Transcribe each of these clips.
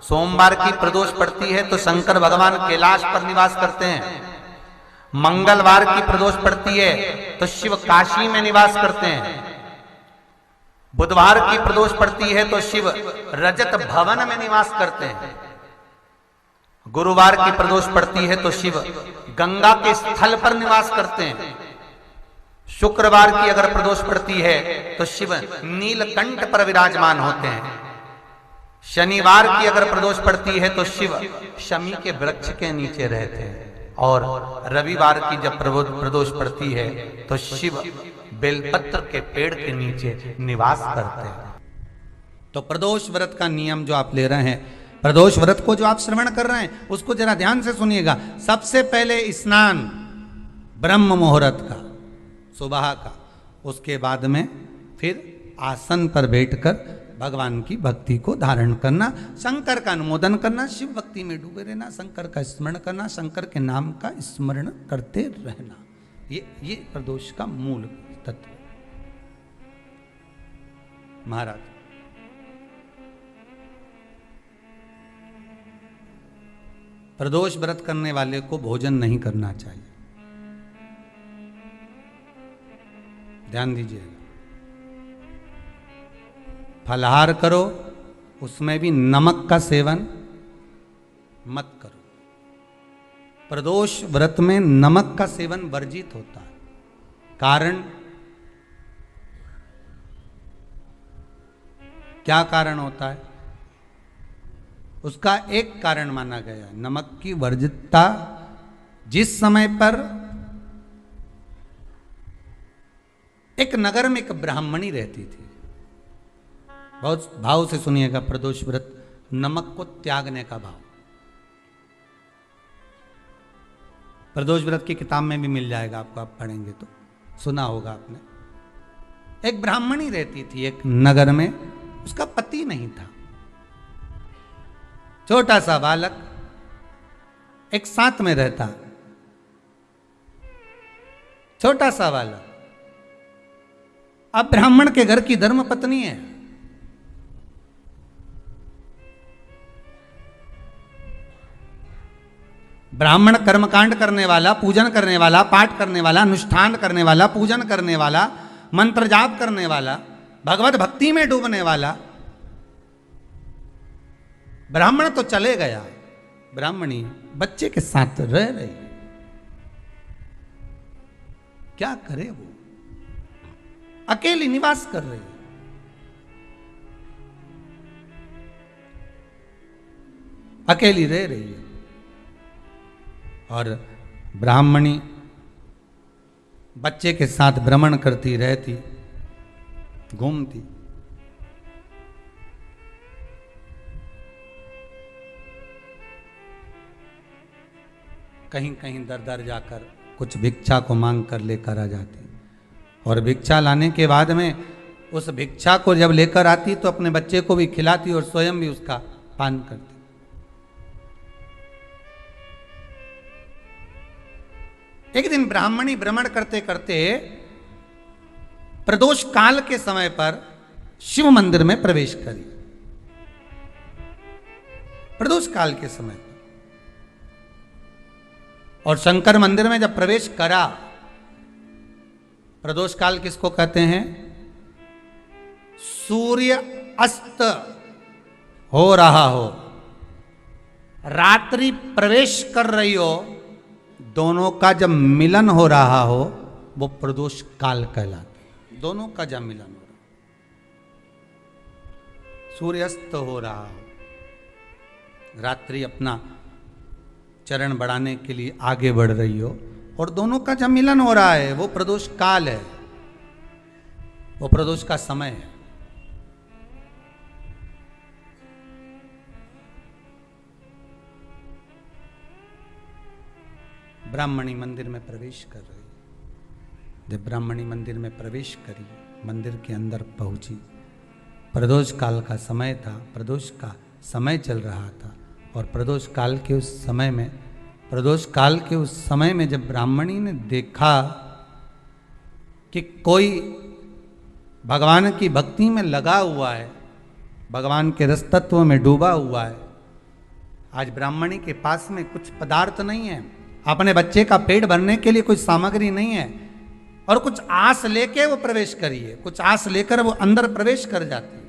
सोमवार की प्रदोष पड़ती है तो शंकर भगवान कैलाश पर निवास करते हैं। मंगलवार की प्रदोष पड़ती है तो शिव काशी में निवास करते हैं। बुधवार की प्रदोष पड़ती है तो शिव रजत भवन में निवास करते हैं। गुरुवार की प्रदोष पड़ती है तो शिव गंगा के स्थल पर निवास करते हैं। शुक्रवार की अगर प्रदोष पड़ती है तो शिव नीलकंठ पर विराजमान होते हैं। शनिवार की अगर प्रदोष पड़ती है तो शिव शमी के वृक्ष के नीचे रहते हैं। और रविवार की जब प्रदोष पड़ती है तो शिव बेलपत्र के पेड़ के नीचे निवास करते हैं। तो प्रदोष व्रत का नियम जो आप ले रहे हैं, प्रदोष व्रत को जो आप श्रवण कर रहे हैं उसको जरा ध्यान से सुनिएगा। सबसे पहले स्नान ब्रह्म मुहूर्त का, सुबह का, उसके बाद में फिर आसन पर बैठकर भगवान की भक्ति को धारण करना, शंकर का अनुमोदन करना, शिव भक्ति में डूबे रहना, शंकर का स्मरण करना, शंकर के नाम का स्मरण करते रहना। ये प्रदोष का मूल तत्व। महाराज प्रदोष व्रत करने वाले को भोजन नहीं करना चाहिए, ध्यान दीजिएगा। फलाहार करो, उसमें भी नमक का सेवन मत करो। प्रदोष व्रत में नमक का सेवन वर्जित होता है। कारण क्या कारण होता है? उसका एक कारण माना गया, नमक की वर्जितता। जिस समय पर एक नगर में एक ब्राह्मणी रहती थी, बहुत भाव से सुनिएगा, प्रदोष व्रत नमक को त्यागने का भाव। प्रदोष व्रत की किताब में भी मिल जाएगा आपको, आप पढ़ेंगे तो सुना होगा आपने। एक ब्राह्मणी रहती थी एक नगर में, उसका पति नहीं था। छोटा सा बालक एक साथ में रहता, छोटा सा बालक। अब ब्राह्मण के घर की धर्म पत्नी है, ब्राह्मण कर्मकांड करने वाला, पूजन करने वाला, पाठ करने वाला, अनुष्ठान करने वाला, पूजन करने वाला, मंत्र जाप करने वाला, भगवत भक्ति में डूबने वाला। ब्राह्मण तो चले गया, ब्राह्मणी बच्चे के साथ रह रही। क्या करे वो? अकेली निवास कर रही, अकेली रह रही है। और ब्राह्मणी बच्चे के साथ भ्रमण करती रहती, घूमती। कहीं कहीं दर दर जाकर कुछ भिक्षा को मांग कर लेकर आ जाती। और भिक्षा लाने के बाद में उस भिक्षा को जब लेकर आती तो अपने बच्चे को भी खिलाती और स्वयं भी उसका पान करती। एक दिन ब्राह्मणी भ्रमण करते करते प्रदोष काल के समय पर शिव मंदिर में प्रवेश करी। प्रदोष काल के समय पर, और शंकर मंदिर में जब प्रवेश करा, प्रदोष काल किसको कहते हैं? सूर्य अस्त हो रहा हो, रात्रि प्रवेश कर रही हो, दोनों का जब मिलन हो रहा हो वो प्रदोष काल कहलाता है। दोनों का जब मिलन हो रहा, सूर्यास्त हो रहा हो, रात्रि अपना चरण बढ़ाने के लिए आगे बढ़ रही हो, और दोनों का जब मिलन हो रहा है वो प्रदोष काल है, वो प्रदोष का समय है। ब्राह्मणी मंदिर में प्रवेश कर रही। जब ब्राह्मणी मंदिर में प्रवेश करी, मंदिर के अंदर पहुंची, प्रदोष काल का समय था, प्रदोष का समय चल रहा था। और प्रदोष काल के उस समय में, प्रदोष काल के उस समय में जब ब्राह्मणी ने देखा कि कोई भगवान की भक्ति में लगा हुआ है, भगवान के रस तत्व में डूबा हुआ है, आज ब्राह्मणी के पास में कुछ पदार्थ नहीं है, अपने बच्चे का पेट भरने के लिए कोई सामग्री नहीं है, और कुछ आस लेके वो प्रवेश करिए, कुछ आस लेकर वो अंदर प्रवेश कर जाती है।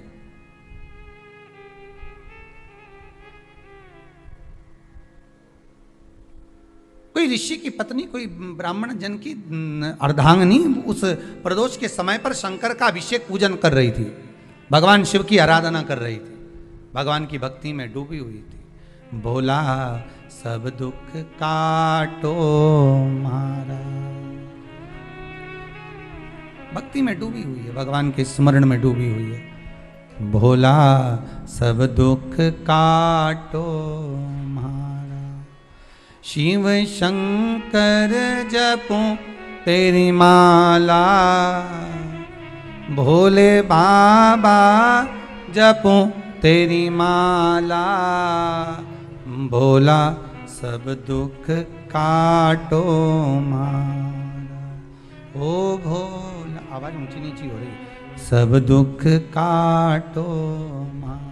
कोई ऋषि की पत्नी, कोई ब्राह्मण जन की अर्धांगिनी उस प्रदोष के समय पर शंकर का अभिषेक पूजन कर रही थी, भगवान शिव की आराधना कर रही थी, भगवान की भक्ति में डूबी हुई थी। भोला सब दुख काटो मारा, भक्ति में डूबी हुई है, भगवान के स्मरण में डूबी हुई है। भोला सब दुख काटो मारा, शिव शंकर जपो तेरी माला, भोले बाबा जपो तेरी माला, भोला सब दुख काटो मारा। ओ भोला, आवाज ऊंची नीची हो रही, सब दुख काटो मारा।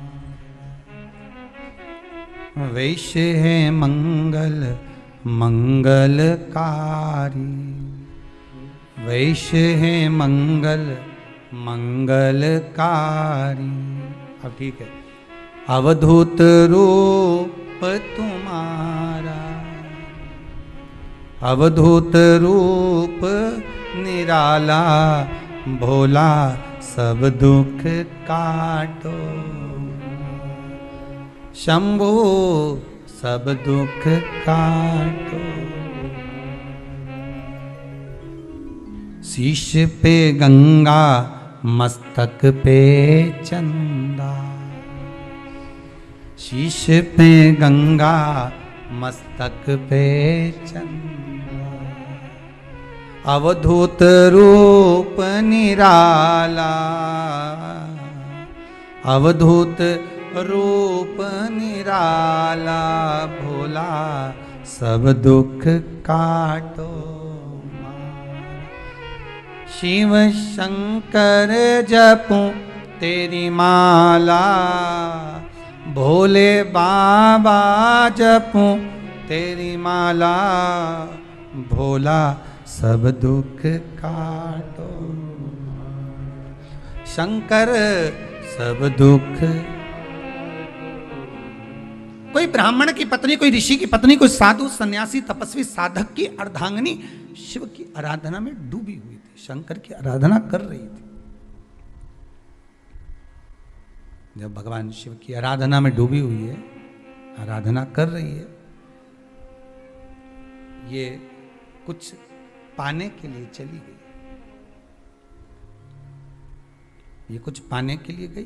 वैश्य है मंगल मंगलकारी, वैश्य है मंगल मंगलकारी। अब ठीक है। अवधूत रूप तुम्हारा, अवधूत रूप निराला, भोला सब दुख काटो, शंभो सब दुख काटो। शीश पे गंगा मस्तक पे चंदा, शीश पे गंगा मस्तक पे चंदा, अवधूत रूप निराला, अवधूत रूप निराला, भोला सब दुख काटो। शिव शंकर जपूं तेरी माला, भोले बाबा जपूं तेरी माला, भोला सब दुख काटो। शंकर सब दुख। कोई ब्राह्मण की पत्नी, कोई ऋषि की पत्नी, कोई साधु सन्यासी तपस्वी साधक की अर्धांगिनी शिव की आराधना में डूबी हुई थी, शंकर की आराधना कर रही थी। जब भगवान शिव की आराधना में डूबी हुई है, आराधना कर रही है, ये कुछ पाने के लिए चली गई, ये कुछ पाने के लिए गई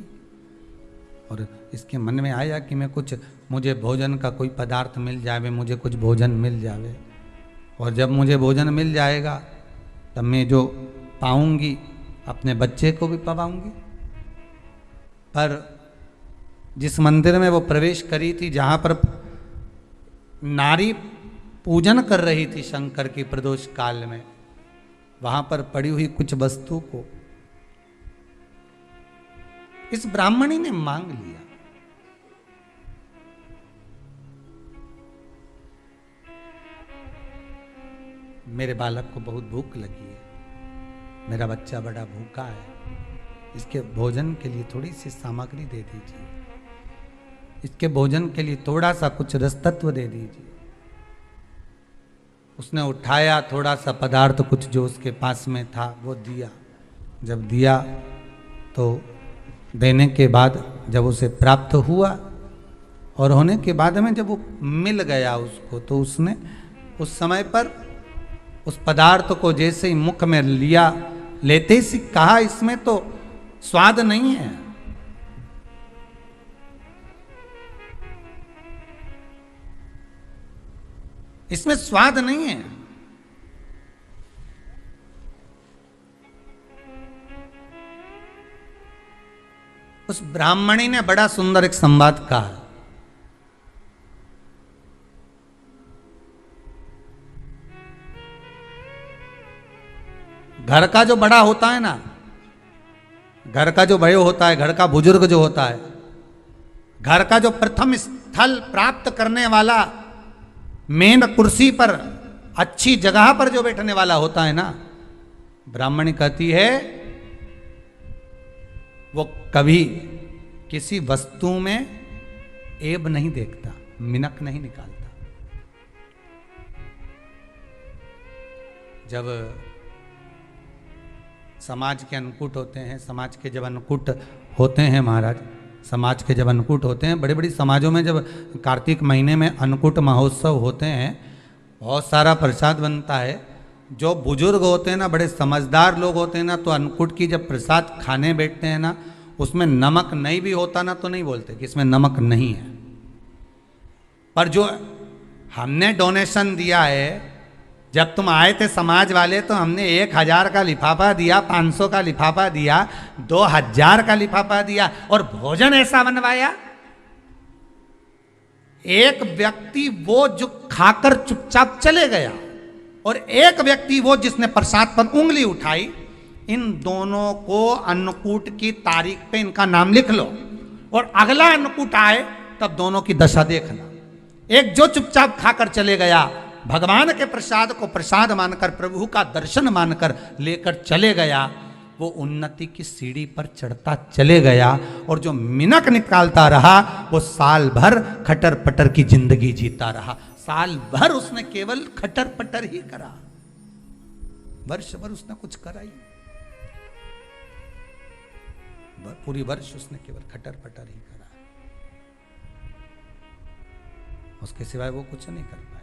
और इसके मन में आया कि मैं कुछ, मुझे भोजन का कोई पदार्थ मिल जावे, मुझे कुछ भोजन मिल जावे, और जब मुझे भोजन मिल जाएगा तब मैं जो पाऊंगी अपने बच्चे को भी पाऊंगी। पर जिस मंदिर में वो प्रवेश करी थी, जहाँ पर नारी पूजन कर रही थी शंकर की प्रदोष काल में, वहाँ पर पड़ी हुई कुछ वस्तु को इस ब्राह्मणी ने मांग लिया। मेरे बालक को बहुत भूख लगी है, मेरा बच्चा बड़ा भूखा है, इसके भोजन के लिए थोड़ी सी सामग्री दे दीजिए, इसके भोजन के लिए थोड़ा सा कुछ रसतत्व दे दीजिए। उसने उठाया थोड़ा सा पदार्थ, कुछ जो उसके पास में था वो दिया। जब दिया तो देने के बाद जब उसे प्राप्त हुआ और होने के बाद में जब वो मिल गया उसको, तो उसने उस समय पर उस पदार्थ को जैसे ही मुख में लिया, लेते ही कहा इसमें तो स्वाद नहीं है। इसमें स्वाद नहीं है। उस ब्राह्मणी ने बड़ा सुंदर एक संवाद कहा। घर का जो बड़ा होता है ना, घर का जो बड़े होता है, घर का बुजुर्ग जो होता है, घर का जो प्रथम स्थल प्राप्त करने वाला, मेन कुर्सी पर, अच्छी जगह पर जो बैठने वाला होता है ना, ब्राह्मणी कहती है वो कभी किसी वस्तु में ऐब नहीं देखता, मिनक नहीं निकालता। जब समाज के अन्नकूट होते हैं, समाज के जब अन्नकूट होते हैं महाराज, समाज के जब अन्नकूट होते हैं, बड़े बड़ी समाजों में जब कार्तिक महीने में अन्नकूट महोत्सव होते हैं, बहुत सारा प्रसाद बनता है। जो बुजुर्ग होते हैं ना, बड़े समझदार लोग होते हैं ना, तो अन्नकूट की जब प्रसाद खाने बैठते हैं ना, उसमें नमक नहीं भी होता ना तो नहीं बोलते कि इसमें नमक नहीं है। पर जो हमने डोनेशन दिया है, जब तुम आए थे समाज वाले तो हमने 1000 का लिफाफा दिया, 500 का लिफाफा दिया, 2000 का लिफाफा दिया, और भोजन ऐसा बनवाया। एक व्यक्ति वो जो खाकर चुपचाप चले गया, और एक व्यक्ति वो जिसने प्रसाद पर उंगली उठाई। इन दोनों को अन्नकूट की तारीख पे इनका नाम लिख लो, और अगला अन्नकूट आए तब दोनों की दशा देखना। एक जो चुपचाप खाकर चले गया, भगवान के प्रसाद को प्रसाद मानकर, प्रभु का दर्शन मानकर लेकर चले गया, वो उन्नति की सीढ़ी पर चढ़ता चले गया, और जो मिनक निकालता रहा वो साल भर खटर पटर की जिंदगी जीता रहा। साल भर उसने केवल खटर पटर ही करा, वर्ष भर उसने कुछ करा ही, पूरी वर्ष उसने केवल खटर पटर ही करा, उसके सिवाय वो कुछ नहीं कर पाया।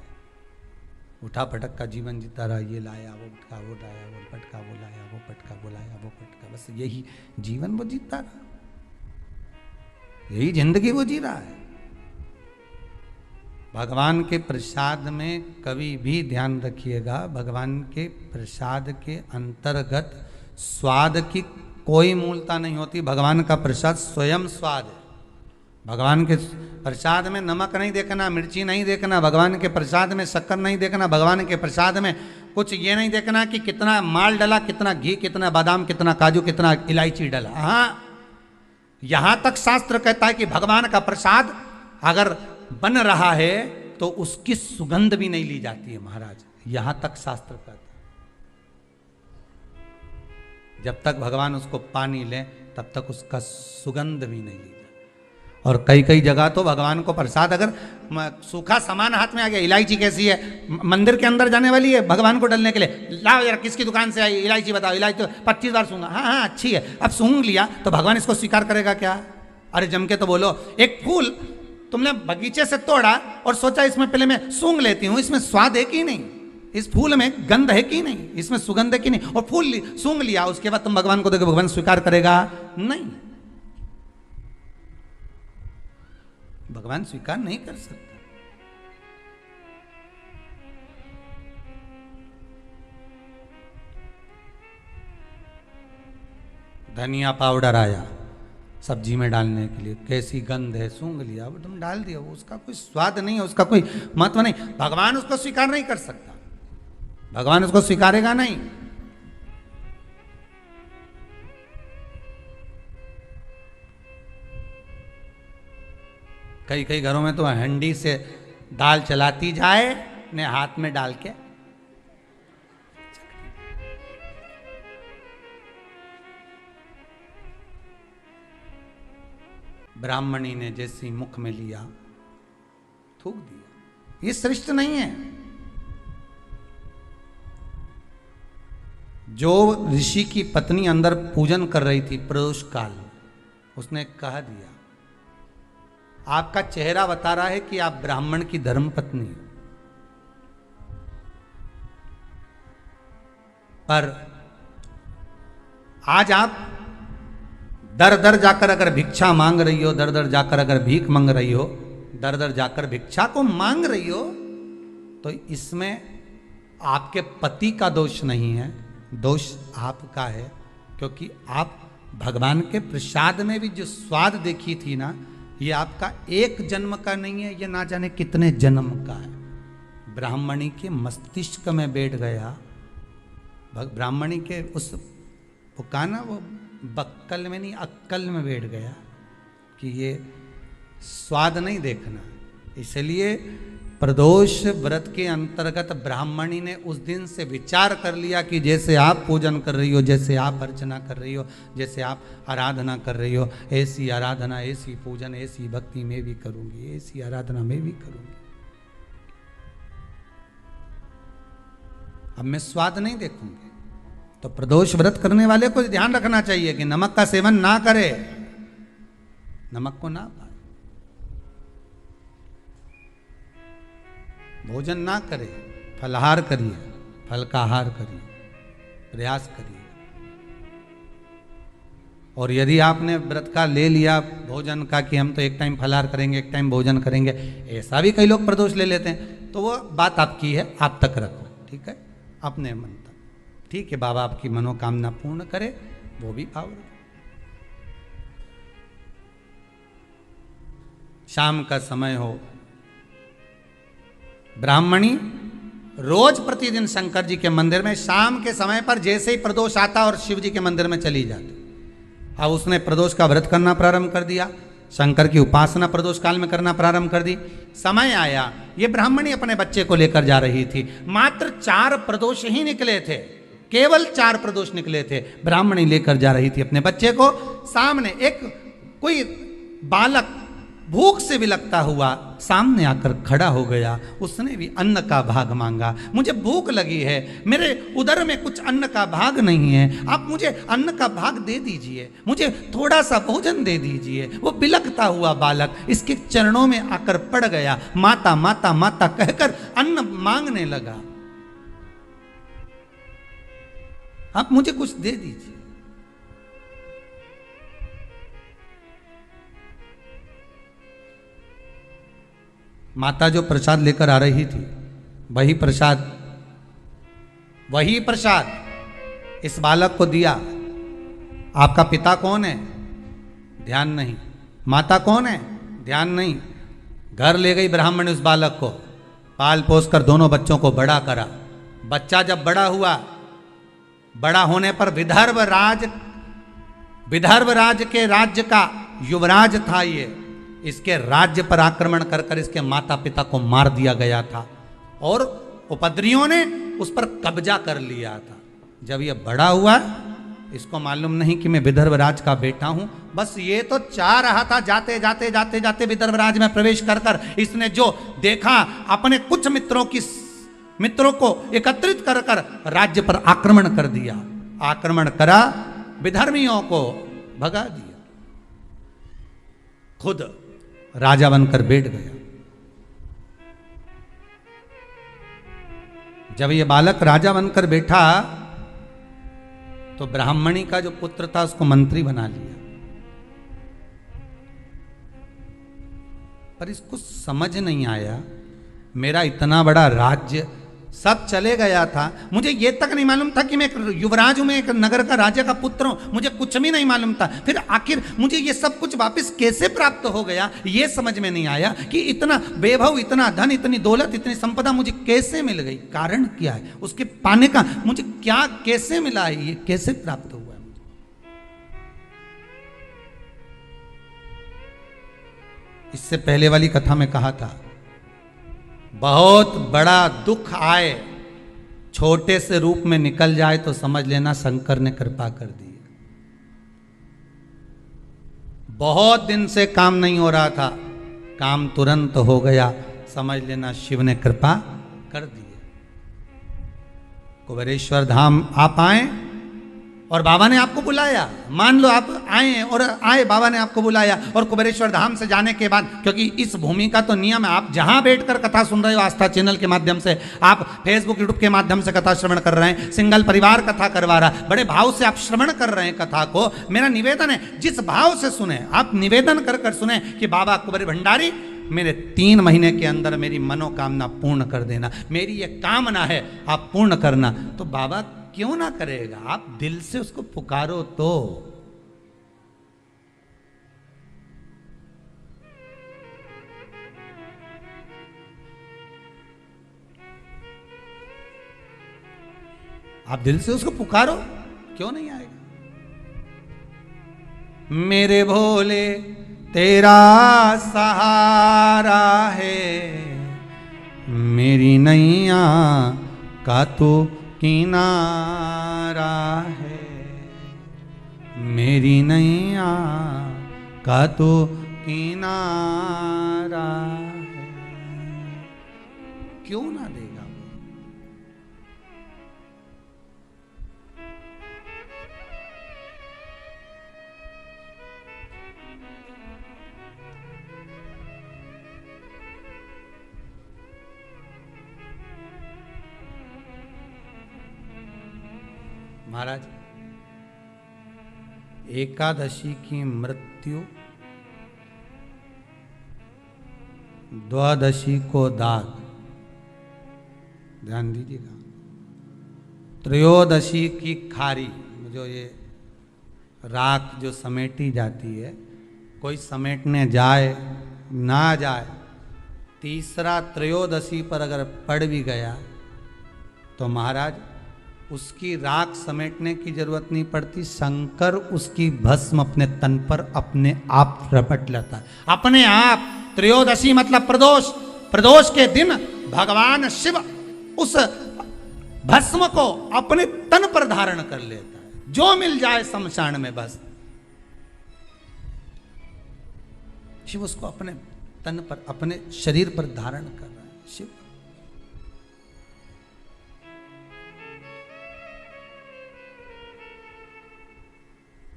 उठा पटक का जीवन जीता रहा, ये लाया वो पटका, वो लाया वो पटका, वो लाया वो पटका, वो लाया वो पटका, बस यही जीवन वो जीता रहा, यही जिंदगी वो जी रहा है। भगवान के प्रसाद में कभी भी ध्यान रखिएगा, भगवान के प्रसाद के अंतर्गत स्वाद की कोई मूलता नहीं होती। भगवान का प्रसाद स्वयं स्वाद है। भगवान के प्रसाद में नमक नहीं देखना, मिर्ची नहीं देखना, भगवान के प्रसाद में शक्कर नहीं देखना, भगवान के प्रसाद में कुछ ये नहीं देखना कि कितना माल डला, कितना घी, कितना बादाम, कितना काजू, कितना इलायची डला। हाँ, यहां तक शास्त्र कहता है कि भगवान का प्रसाद अगर बन रहा है तो उसकी सुगंध भी नहीं ली जाती है महाराज, यहां तक शास्त्र कहता है। जब तक भगवान उसको पानी ले तब तक उसका सुगंध भी नहीं ली जाती। और कई कई जगह तो भगवान को प्रसाद अगर सूखा सामान हाथ में आ गया, इलायची कैसी है, मंदिर के अंदर जाने वाली है भगवान को डलने के लिए, लाओ यार किसकी दुकान से आई इलायची बताओ, इलायची तो 25 बार सूंघा, हाँ हाँ अच्छी है, अब सूंघ लिया तो भगवान इसको स्वीकार करेगा क्या? अरे जम के तो बोलो। एक फूल तुमने बगीचे से तोड़ा और सोचा इसमें पहले मैं सूंघ लेती हूँ, इसमें स्वाद है कि नहीं, इस फूल में गंध है कि नहीं, इसमें सुगंध है कि नहीं, और फूल सूंघ लिया, उसके बाद तुम भगवान को देखो, भगवान स्वीकार करेगा? नहीं, भगवान स्वीकार नहीं कर सकता। धनिया पाउडर आया सब्जी में डालने के लिए, कैसी गंध है, सूंघ लिया, वो तुम डाल दिया, वो उसका कोई स्वाद नहीं है, उसका कोई महत्व नहीं, भगवान उसको स्वीकार नहीं कर सकता, भगवान उसको स्वीकारेगा नहीं। कई कई घरों में तो हंडी से दाल चलाती जाए ने हाथ में डाल के, ब्राह्मणी ने जैसी मुख में लिया थूक दिया। ये श्रेष्ठ नहीं है। जो ऋषि की पत्नी अंदर पूजन कर रही थी प्रदोष काल, उसने कह दिया, आपका चेहरा बता रहा है कि आप ब्राह्मण की धर्म पत्नी हो, पर आज आप दर दर जाकर अगर भिक्षा मांग रही हो, दर दर जाकर अगर भीख मांग रही हो, दर दर जाकर भिक्षा को मांग रही हो, तो इसमें आपके पति का दोष नहीं है, दोष आपका है, क्योंकि आप भगवान के प्रसाद में भी जो स्वाद देखी थी ना, ये आपका एक जन्म का नहीं है, ये ना जाने कितने जन्म का है। ब्राह्मणी के मस्तिष्क में बैठ गया, ब्राह्मणी के उस वो कहा ना, वो बक्कल में नहीं अक्कल में बैठ गया कि ये स्वाद नहीं देखना, इसलिए प्रदोष व्रत के अंतर्गत ब्राह्मणी ने उस दिन से विचार कर लिया कि जैसे आप पूजन कर रही हो, जैसे आप अर्चना कर रही हो, जैसे आप आराधना कर रही हो, ऐसी आराधना, ऐसी पूजन, ऐसी भक्ति मैं भी करूंगी, ऐसी आराधना मैं भी करूंगी। अब मैं स्वाद नहीं देखूंगी। तो प्रदोष व्रत करने वाले को ध्यान रखना चाहिए कि नमक का सेवन ना करे, नमक को ना पाए, भोजन ना करे, फलाहार करिए, फल का आहार करिए, प्रयास करिए। और यदि आपने व्रत का ले लिया भोजन का कि हम तो एक टाइम फलाहार करेंगे, एक टाइम भोजन करेंगे, ऐसा भी कई लोग प्रदोष ले लेते हैं, तो वो बात आपकी है, आप तक रखो, ठीक है, अपने मन तक। ठीक है, बाबा आपकी मनोकामना पूर्ण करे, वो भी भाव रखो। शाम का समय हो, ब्राह्मणी रोज प्रतिदिन शंकर जी के मंदिर में शाम के समय पर जैसे ही प्रदोष आता और शिव जी के मंदिर में चली जाती। अब उसने प्रदोष का व्रत करना प्रारंभ कर दिया, शंकर की उपासना प्रदोष काल में करना प्रारंभ कर दी। समय आया, ये ब्राह्मणी अपने बच्चे को लेकर जा रही थी, मात्र 4 प्रदोष ही निकले थे, केवल 4 प्रदोष निकले थे। ब्राह्मणी लेकर जा रही थी अपने बच्चे को, सामने एक कोई बालक भूख से विलकता हुआ सामने आकर खड़ा हो गया। उसने भी अन्न का भाग मांगा, मुझे भूख लगी है, मेरे उदर में कुछ अन्न का भाग नहीं है, आप मुझे अन्न का भाग दे दीजिए, मुझे थोड़ा सा भोजन दे दीजिए। वो बिलकता हुआ बालक इसके चरणों में आकर पड़ गया, माता माता माता कहकर अन्न मांगने लगा, आप मुझे कुछ दे दीजिए। माता जो प्रसाद लेकर आ रही थी, वही प्रसाद इस बालक को दिया। आपका पिता कौन है? ध्यान नहीं। माता कौन है? ध्यान नहीं। घर ले गई ब्राह्मणी उस बालक को, पाल पोस कर दोनों बच्चों को बड़ा करा। बच्चा जब बड़ा हुआ, बड़ा होने पर विदर्भ राज के राज्य का युवराज था ये। इसके राज्य पर आक्रमण कर कर इसके माता पिता को मार दिया गया था और उपद्रवियों ने उस पर कब्जा कर लिया था। जब ये बड़ा हुआ, इसको मालूम नहीं कि मैं विदर्भ राज का बेटा हूं, बस ये तो चाह रहा था जाते जाते जाते जाते विदर्भ राज में प्रवेश कर कर इसने जो देखा, अपने कुछ मित्रों को एकत्रित कर कर राज्य पर आक्रमण कर दिया। आक्रमण करा, विधर्मियों को भगा दिया, खुद राजा बनकर बैठ गया। जब ये बालक राजा बनकर बैठा तो ब्राह्मणी का जो पुत्र था उसको मंत्री बना लिया। पर इसको समझ नहीं आया, मेरा इतना बड़ा राज्य सब चले गया था, मुझे ये तक नहीं मालूम था कि मैं एक युवराज हूं, मैं एक नगर का राजा का पुत्र हूं, मुझे कुछ भी नहीं मालूम था। फिर आखिर मुझे ये सब कुछ वापस कैसे प्राप्त हो गया, ये समझ में नहीं आया कि इतना वैभव, इतना धन, इतनी दौलत, इतनी संपदा मुझे कैसे मिल गई, कारण क्या है, उसके पाने का मुझे क्या कैसे मिला है, ये कैसे प्राप्त हुआ है। इससे पहले वाली कथा में कहा था, बहुत बड़ा दुख आए, छोटे से रूप में निकल जाए तो समझ लेना शंकर ने कृपा कर दी। बहुत दिन से काम नहीं हो रहा था, काम तुरंत हो गया, समझ लेना शिव ने कृपा कर दी। कुबेरेश्वर धाम आप आए और बाबा ने आपको बुलाया, मान लो आप आए और बाबा ने आपको बुलाया, और कुबेरेश्वर धाम से जाने के बाद, क्योंकि इस भूमि का तो नियम है, आप जहां बैठकर कथा सुन रहे हो, आस्था चैनल के माध्यम से, आप फेसबुक यूट्यूब के माध्यम से कथा श्रवण कर रहे हैं, सिंगल परिवार कथा करवा रहा, बड़े भाव से आप श्रवण कर रहे हैं कथा को। मेरा निवेदन है, जिस भाव से सुने, आप निवेदन कर कर सुने कि बाबा कुबेर भंडारी, मेरे 3 महीने के अंदर मेरी मनोकामना पूर्ण कर देना, मेरी ये कामना है, आप पूर्ण करना। तो बाबा क्यों ना करेगा, आप दिल से उसको पुकारो तो। आप दिल से उसको पुकारो, क्यों नहीं आएगा। मेरे भोले तेरा सहारा है, मेरी नैया का तो किनारा है, मेरी नैया का तो किनारा है। क्यों ना देगा? महाराज, एकादशी की मृत्यु, द्वादशी को दाग, ध्यान दीजिएगा, त्रयोदशी की खारी, जो ये राख जो समेटी जाती है, कोई समेटने जाए ना जाए, तीसरा त्रयोदशी पर अगर पड़ भी गया तो महाराज उसकी राख समेटने की जरूरत नहीं पड़ती, शंकर उसकी भस्म अपने तन पर अपने आप रपट लेता है, अपने आप। त्रयोदशी मतलब प्रदोष, प्रदोष के दिन भगवान शिव उस भस्म को अपने तन पर धारण कर लेता है, जो मिल जाए शमशान में बस शिव उसको अपने तन पर, अपने शरीर पर धारण कर रहा है शिव।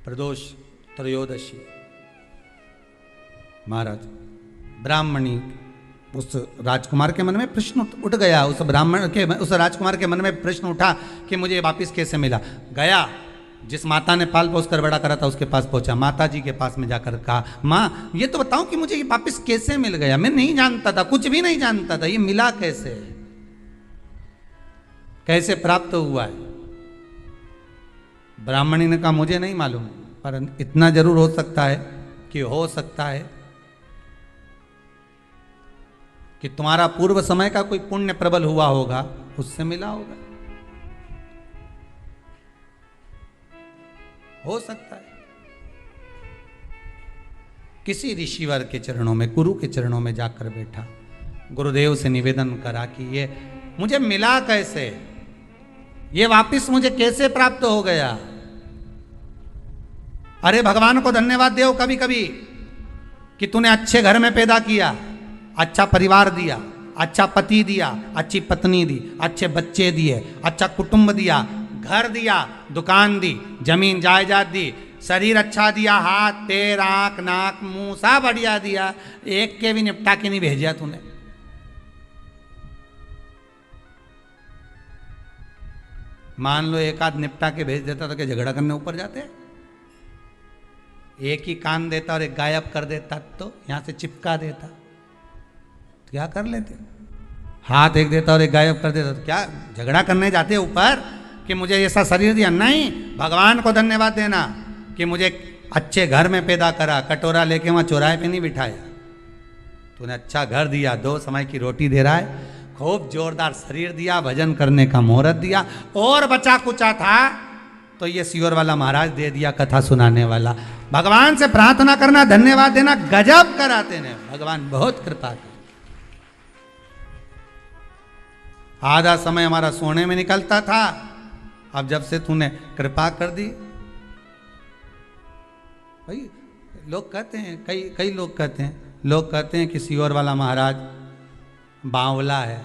प्रदोष त्रयोदशी, महाराज ब्राह्मणी, उस राजकुमार के मन में प्रश्न उठ गया, उस ब्राह्मण के, उस राजकुमार के मन में प्रश्न उठा कि मुझे वापिस कैसे मिला। गया, जिस माता ने पाल पोस कर बड़ा करा था उसके पास पहुंचा, माता जी के पास में जाकर कहा, माँ ये तो बताओ कि मुझे ये वापिस कैसे मिल गया, मैं नहीं जानता था, कुछ भी नहीं जानता था, ये मिला कैसे, कैसे प्राप्त हुआ है। ब्राह्मणी ने कहा मुझे नहीं मालूम, पर इतना जरूर हो सकता है कि हो सकता है कि तुम्हारा पूर्व समय का कोई पुण्य प्रबल हुआ होगा, उससे मिला होगा, हो सकता है। किसी ऋषिवर के चरणों में, गुरु के चरणों में जाकर बैठा, गुरुदेव से निवेदन करा कि ये मुझे मिला कैसे, ये वापिस मुझे कैसे प्राप्त हो गया। अरे भगवान को धन्यवाद दो कभी कभी कि तूने अच्छे घर में पैदा किया, अच्छा परिवार दिया, अच्छा पति दिया, अच्छी पत्नी दी, अच्छे बच्चे दिए, अच्छा कुटुंब दिया, घर दिया, दुकान दी, जमीन जायदाद दी, शरीर अच्छा दिया, हाथ पैर आंख नाक मुंह सब बढ़िया दिया, एक के भी निपटा के नहीं भेजा तूने। मान लो एक आध निपटा के भेज देता तो क्या झगड़ा करने ऊपर जाते? एक ही कान देता और एक गायब कर देता तो यहां से चिपका देता तो क्या कर लेते? हाथ एक देता और एक गायब कर देता तो क्या झगड़ा करने जाते ऊपर कि मुझे ऐसा शरीर दिया? नहीं, भगवान को धन्यवाद देना कि मुझे अच्छे घर में पैदा करा, कटोरा लेके वहां चौराहे पे नहीं बिठाया, तूने अच्छा घर दिया, 2 समय की रोटी दे रहा है, खूब जोरदार शरीर दिया, भजन करने का मुहूर्त दिया, और बचा कुचा था तो ये सियोर वाला महाराज दे दिया, कथा सुनाने वाला। भगवान से प्रार्थना करना, धन्यवाद देना, गजब कराते ने भगवान, बहुत कृपा कर। आधा समय हमारा सोने में निकलता था, अब जब से तूने कृपा कर दी, भाई लोग कहते हैं, कई लोग कहते हैं कि सियोर वाला महाराज बावला है,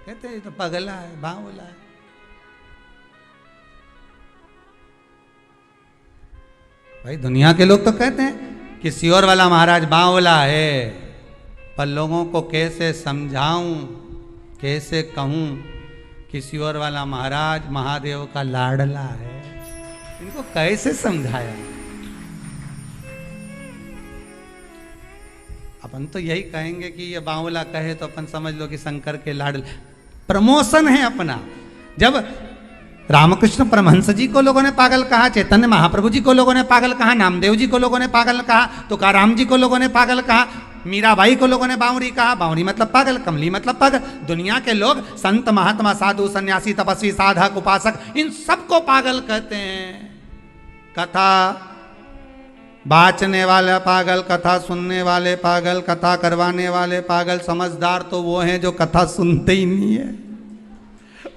कहते हैं तो पगला है, बावला है। भाई दुनिया के लोग तो कहते हैं कि सियोर वाला महाराज बावला है, पर लोगों को कैसे समझाऊं, कैसे कहूं कि सियोर वाला महाराज महादेव का लाडला है, इनको कैसे समझाया? अपन तो यही कहेंगे कि ये बावला कहे तो अपन समझ लो कि शंकर के लाडले, प्रमोशन है अपना। जब रामकृष्ण परमहंस जी को लोगों ने पागल कहा, चैतन्य महाप्रभु जी को लोगों ने पागल कहा, नामदेव जी को लोगों ने पागल कहा, तुकाराम जी को लोगों ने पागल कहा, मीराबाई को लोगों ने बावरी कहा, बावरी मतलब पागल, कमली मतलब पागल, दुनिया के लोग संत महात्मा साधु सन्यासी तपस्वी साधक उपासक इन सबको पागल कहते हैं। कथा बाँचने वाला पागल, कथा सुनने वाले पागल, कथा करवाने वाले पागल। समझदार तो वो हैं जो कथा सुनते ही नहीं है।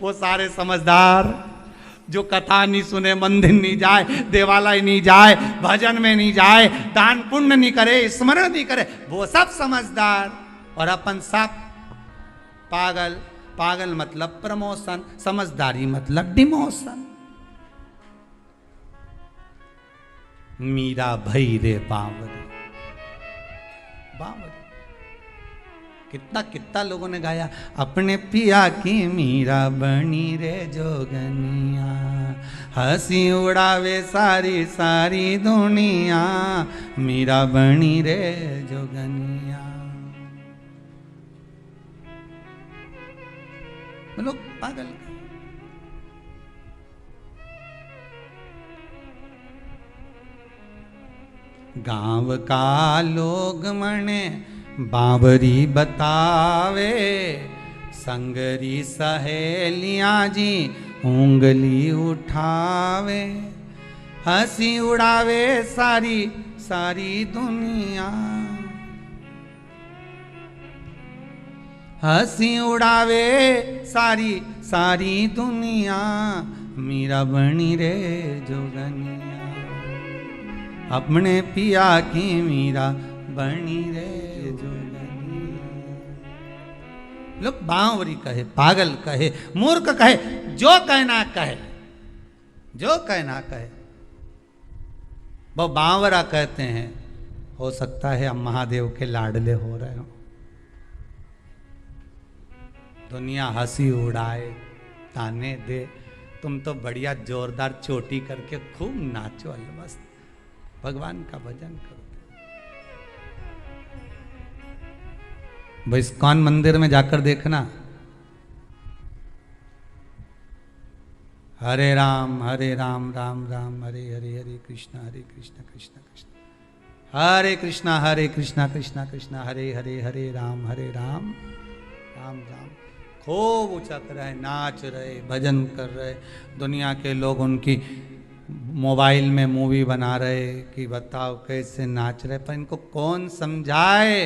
वो सारे समझदार जो कथा नहीं सुने, मंदिर नहीं जाए, देवालय नहीं जाए, भजन में नहीं जाए, दान पुण्य नहीं करे, स्मरण नहीं करे, वो सब समझदार। और अपन सब पागल। पागल मतलब प्रमोशन, समझदारी मतलब डिमोशन। मीरा भई रे बावरी, बावरी। कितना कितना लोगों ने गाया, अपने पिया की मीरा बनी रे जोगनिया, हंसी उड़ावे सारी सारी दुनिया, मीरा बनी रे जोगनिया। लोग पागल। गांव का लोग मने बावरी बतावे, संगरी सहेलियां जी उंगली उठावे, हंसी उड़ावे सारी सारी दुनिया, हंसी उड़ावे सारी सारी दुनिया, मीरा बनी रे जोगनिया, अपने पिया की मीरा बनी रे जोगनिया। लोग बावरी कहे, पागल कहे, मूर्ख कहे, जो कहना कहे, जो कहना कहे, वो बावरा कहते हैं। हो सकता है हम महादेव के लाडले हो रहे हो। दुनिया हंसी उड़ाए, ताने दे, तुम तो बढ़िया जोरदार चोटी करके खूब नाचो, अलमस्त भगवान का भजन करो। भाई इस्कॉन मंदिर में जाकर देखना, हरे राम राम राम हरे हरे, हरे कृष्ण कृष्ण कृष्ण हरे कृष्णा, हरे कृष्णा कृष्णा कृष्णा हरे हरे, हरे राम राम राम। खूब ऊंचा कर रहे, नाच रहे, भजन कर रहे। दुनिया के लोग उनकी मोबाइल में मूवी बना रहे कि बताओ कैसे नाच रहे, पर इनको कौन समझाए।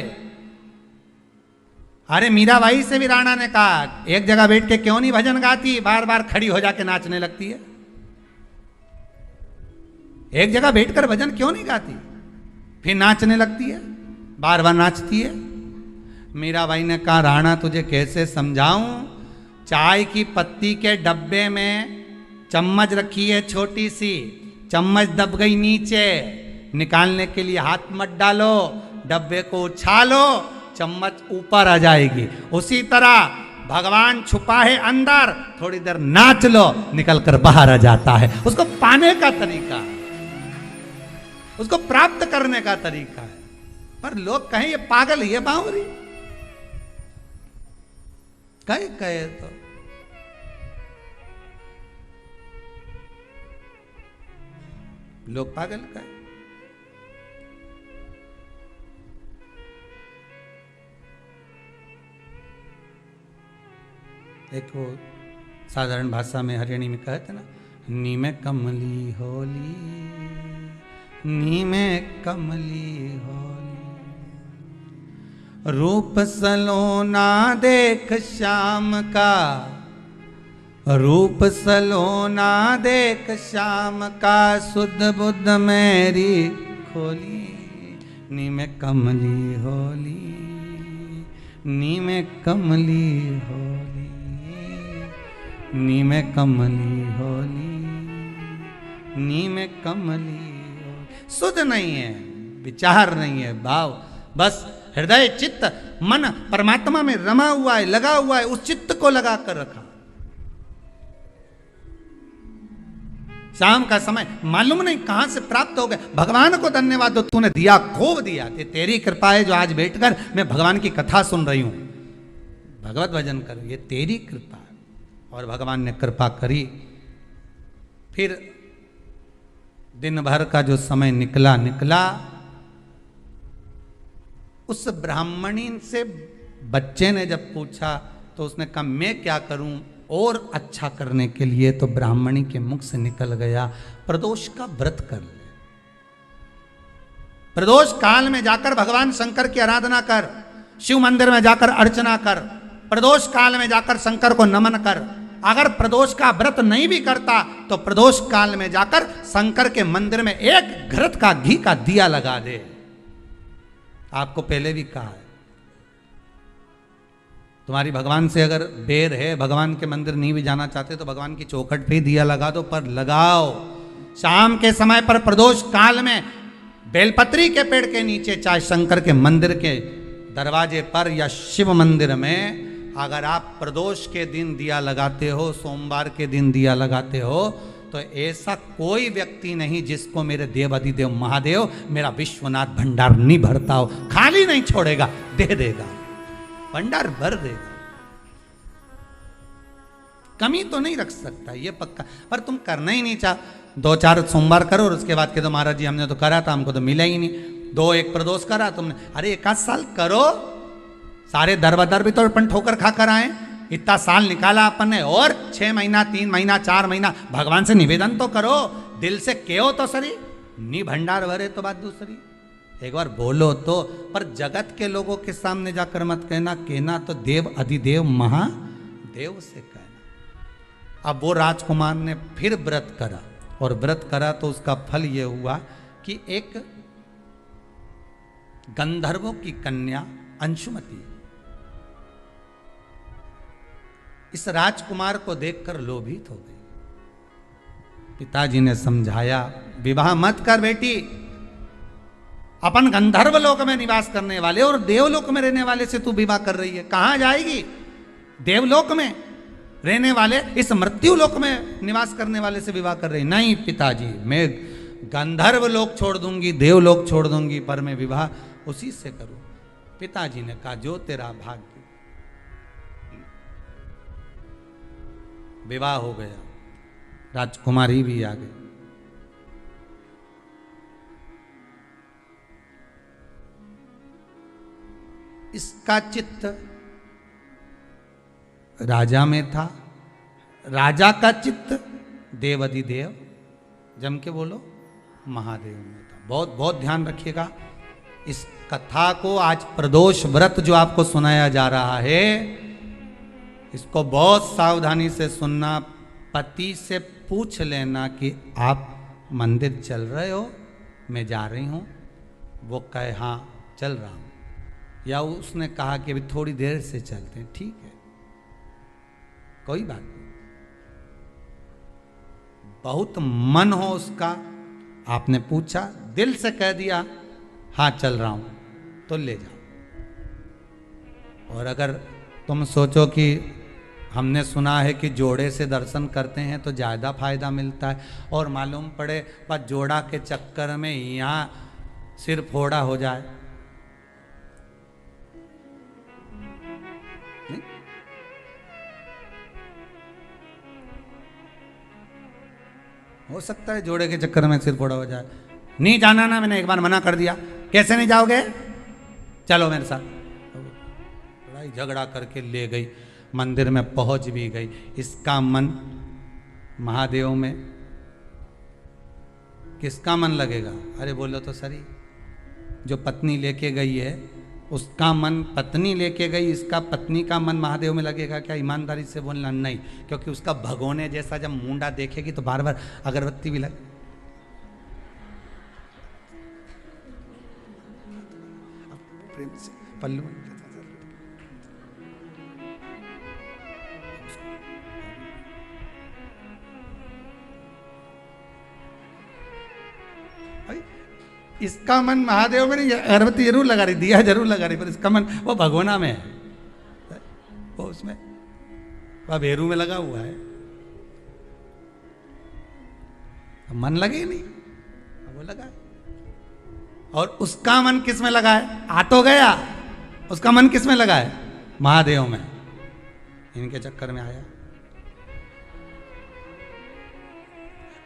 अरे मीराबाई से भी राणा ने कहा, एक जगह बैठ के क्यों नहीं भजन गाती, बार बार खड़ी हो जाके नाचने लगती है। एक जगह बैठकर भजन क्यों नहीं गाती, फिर नाचने लगती है, बार बार नाचती है। मीराबाई ने कहा, राणा तुझे कैसे समझाऊं, चाय की पत्ती के डब्बे में चम्मच रखी है छोटी सी, चम्मच दब गई नीचे, निकालने के लिए हाथ मत डालो, डब्बे को उछालो, चम्मच ऊपर आ जाएगी। उसी तरह भगवान छुपा है अंदर, थोड़ी देर नाच लो, निकल कर बाहर आ जाता है। उसको पाने का तरीका, उसको प्राप्त करने का तरीका है। पर लोग कहें ये पागल, ये बावरी, कहे तो लोग पागल कहे। देखो साधारण भाषा में हरियाणी में कहते ना, नी में कमली होली, नी में कमली होली, रूप सलोना देख श्याम का, रूप सलोना देख श्याम का, सुध बुद्ध मेरी खोली, नी में कमली होली, नी में कमली होली, नी में कमली होली, नी में कमली होली। सुध नहीं है, विचार नहीं है, भाव, बस हृदय चित्त मन परमात्मा में रमा हुआ है, लगा हुआ है, उस चित्त को लगा कर रखा। शाम का समय मालूम नहीं कहां से प्राप्त हो गया। भगवान को धन्यवाद दो, तूने दिया, खूब दिया, तेरी कृपा है जो आज बैठकर मैं भगवान की कथा सुन रही हूं, भगवत भजन कर, ये तेरी कृपा है। और भगवान ने कृपा करी। फिर दिन भर का जो समय निकला, उस ब्राह्मणी से बच्चे ने जब पूछा तो उसने कहा मैं क्या करूं और अच्छा करने के लिए, तो ब्राह्मणी के मुख से निकल गया, प्रदोष का व्रत कर ले। प्रदोष काल में जाकर भगवान शंकर की आराधना कर, शिव मंदिर में जाकर अर्चना कर, प्रदोष काल में जाकर शंकर को नमन कर। अगर प्रदोष का व्रत नहीं भी करता तो प्रदोष काल में जाकर शंकर के मंदिर में एक घृत का घी का दिया लगा दे। आपको पहले भी कहा है, तुम्हारी भगवान से अगर बैर है, भगवान के मंदिर नहीं भी जाना चाहते तो भगवान की चौखट पे दिया लगा दो, पर लगाओ। शाम के समय पर प्रदोष काल में बेलपत्री के पेड़ के नीचे, चाहे शंकर के मंदिर के दरवाजे पर या शिव मंदिर में, अगर आप प्रदोष के दिन दिया लगाते हो, सोमवार के दिन दिया लगाते हो, तो ऐसा कोई व्यक्ति नहीं जिसको मेरे देव अधिदेव महादेव मेरा विश्वनाथ भंडार नहीं भरता हो। खाली नहीं छोड़ेगा, दे देगा, भंडार भर देगा। कमी तो नहीं रख सकता, ये पक्का। पर तुम करना ही नहीं चाह, 2-4 सोमवार करो और उसके बाद के तो महाराज जी हमने तो करा था, हमको तो मिला ही नहीं। 2-1 प्रदोष करा तुमने, अरे 1 साल करो, सारे दर बदर भी तो अपन ठोकर खा कर आए, इतना साल निकाला अपन ने, और 6 महीना 3 महीना 4 महीना भगवान से निवेदन तो करो, दिल से कहो तो सरी, नी भंडार भरे तो बात दूसरी। एक बार बोलो तो, पर जगत के लोगों के सामने जाकर मत कहना, कहना तो देव अधिदेव महादेव से कहना। अब वो राजकुमार ने फिर व्रत करा, और व्रत करा तो उसका फल ये हुआ कि एक गंधर्वों की कन्या अंशुमति इस राजकुमार को देखकर लोभित हो गई। पिताजी ने समझाया, विवाह मत कर बेटी, अपन गंधर्व लोक में निवास करने वाले और देवलोक में रहने वाले से तू विवाह कर रही है, कहां जाएगी? देवलोक में रहने वाले इस मृत्यु लोक में निवास करने वाले से विवाह कर रही। नहीं पिताजी, मैं गंधर्व लोक छोड़ दूंगी, देवलोक छोड़ दूंगी, पर मैं विवाह उसी से करूं। पिताजी ने कहा, जो तेरा भाग्य। विवाह हो गया, राजकुमारी भी आ गई। इसका चित्त राजा में था, राजा का चित्त देवाधिदेव, जम के बोलो, महादेव में था। बहुत बहुत ध्यान रखिएगा इस कथा को। आज प्रदोष व्रत जो आपको सुनाया जा रहा है, इसको बहुत सावधानी से सुनना। पति से पूछ लेना कि आप मंदिर चल रहे हो, मैं जा रही हूं। वो कहे हाँ चल रहा हूं, या उसने कहा कि अभी थोड़ी देर से चलते हैं, ठीक है, कोई बात नहीं। बहुत मन हो उसका, आपने पूछा, दिल से कह दिया हाँ चल रहा हूं, तो ले जाओ। और अगर तुम सोचो कि हमने सुना है कि जोड़े से दर्शन करते हैं तो ज़्यादा फायदा मिलता है, और मालूम पड़े पर जोड़ा के चक्कर में यहाँ सिर फोड़ा हो जाए, नहीं? हो सकता है जोड़े के चक्कर में सिर फोड़ा हो जाए। नहीं जाना ना, मैंने एक बार मना कर दिया, कैसे नहीं जाओगे, चलो मेरे साथ। लड़ाई झगड़ा करके ले गई, मंदिर में पहुंच भी गई। इसका मन महादेव में, किसका मन लगेगा? अरे बोलो तो सही, जो पत्नी लेके गई है उसका मन, पत्नी लेके गई, इसका पत्नी का मन महादेव में लगेगा क्या? ईमानदारी से बोलना नहीं, क्योंकि उसका भगोने जैसा जब मुंडा देखेगी तो बार बार अगरबत्ती भी लगे। प्रेम से पल्लू इसका मन महादेव में नहीं, अगरबत्ती जरूर लगा रही, दिया जरूर लगा रही, पर इसका मन वो भगोना में है, वो उसमें वह भेरू में लगा हुआ है, मन लगे ही नहीं, वो लगा। और उसका मन किस में लगा है? आ तो गया, उसका मन किस में लगा है? महादेव में। इनके चक्कर में आया,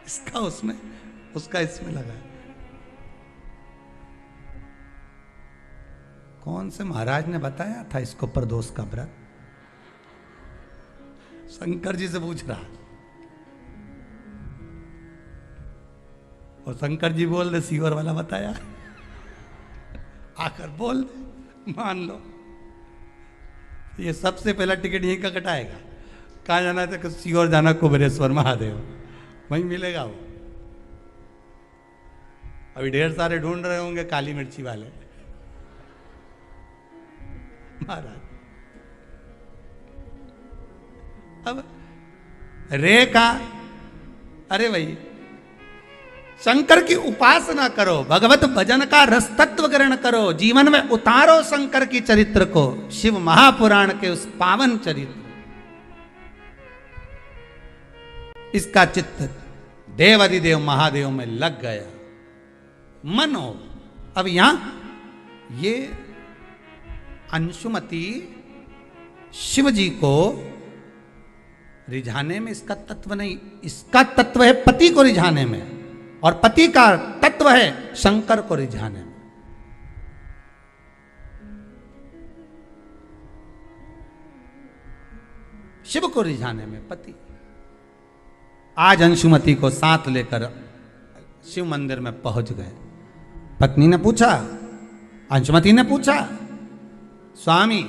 इसका उसमें, उसका इसमें लगा है। कौन से महाराज ने बताया था इसको प्रदोष का व्रत? शंकर जी से पूछ रहा, और शंकर जी बोल रहे सीवर वाला बताया। आकर बोल दे, मान लो। ये सबसे पहला टिकट यहीं का कटाएगा। कहाँ जाना है? तो किसी और जाना, कुबेरेश्वर महादेव, वहीं मिलेगा वो। अभी ढेर सारे ढूंढ रहे होंगे काली मिर्ची वाले महाराज। अब रे का, अरे भाई शंकर की उपासना करो, भगवत भजन का रस तत्व ग्रहण करो, जीवन में उतारो शंकर की चरित्र को, शिव महापुराण के उस पावन चरित्र। इसका चित्त देवादिदेव महादेव में लग गया, मन हो। अब यहां ये अंशुमति शिव जी को रिझाने में इसका तत्व नहीं, इसका तत्व है पति को रिझाने में, और पति का तत्व है शंकर को रिझाने में। शिव को रिझाने में पति। आज अंशुमति को साथ लेकर शिव मंदिर में पहुंच गए। पत्नी ने पूछा, अंशुमति ने पूछा, स्वामी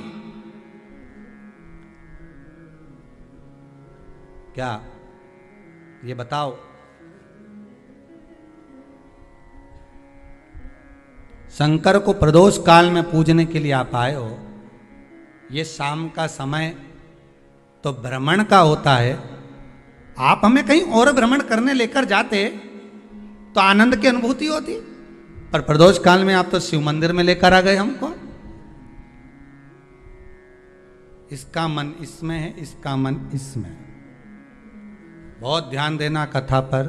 क्या ये बताओ, शंकर को प्रदोष काल में पूजने के लिए आप आए हो, ये शाम का समय तो भ्रमण का होता है, आप हमें कहीं और भ्रमण करने लेकर जाते तो आनंद की अनुभूति होती, पर प्रदोष काल में आप तो शिव मंदिर में लेकर आ गए हमको। इसका मन इसमें है, इसका मन इसमें। बहुत ध्यान देना कथा पर।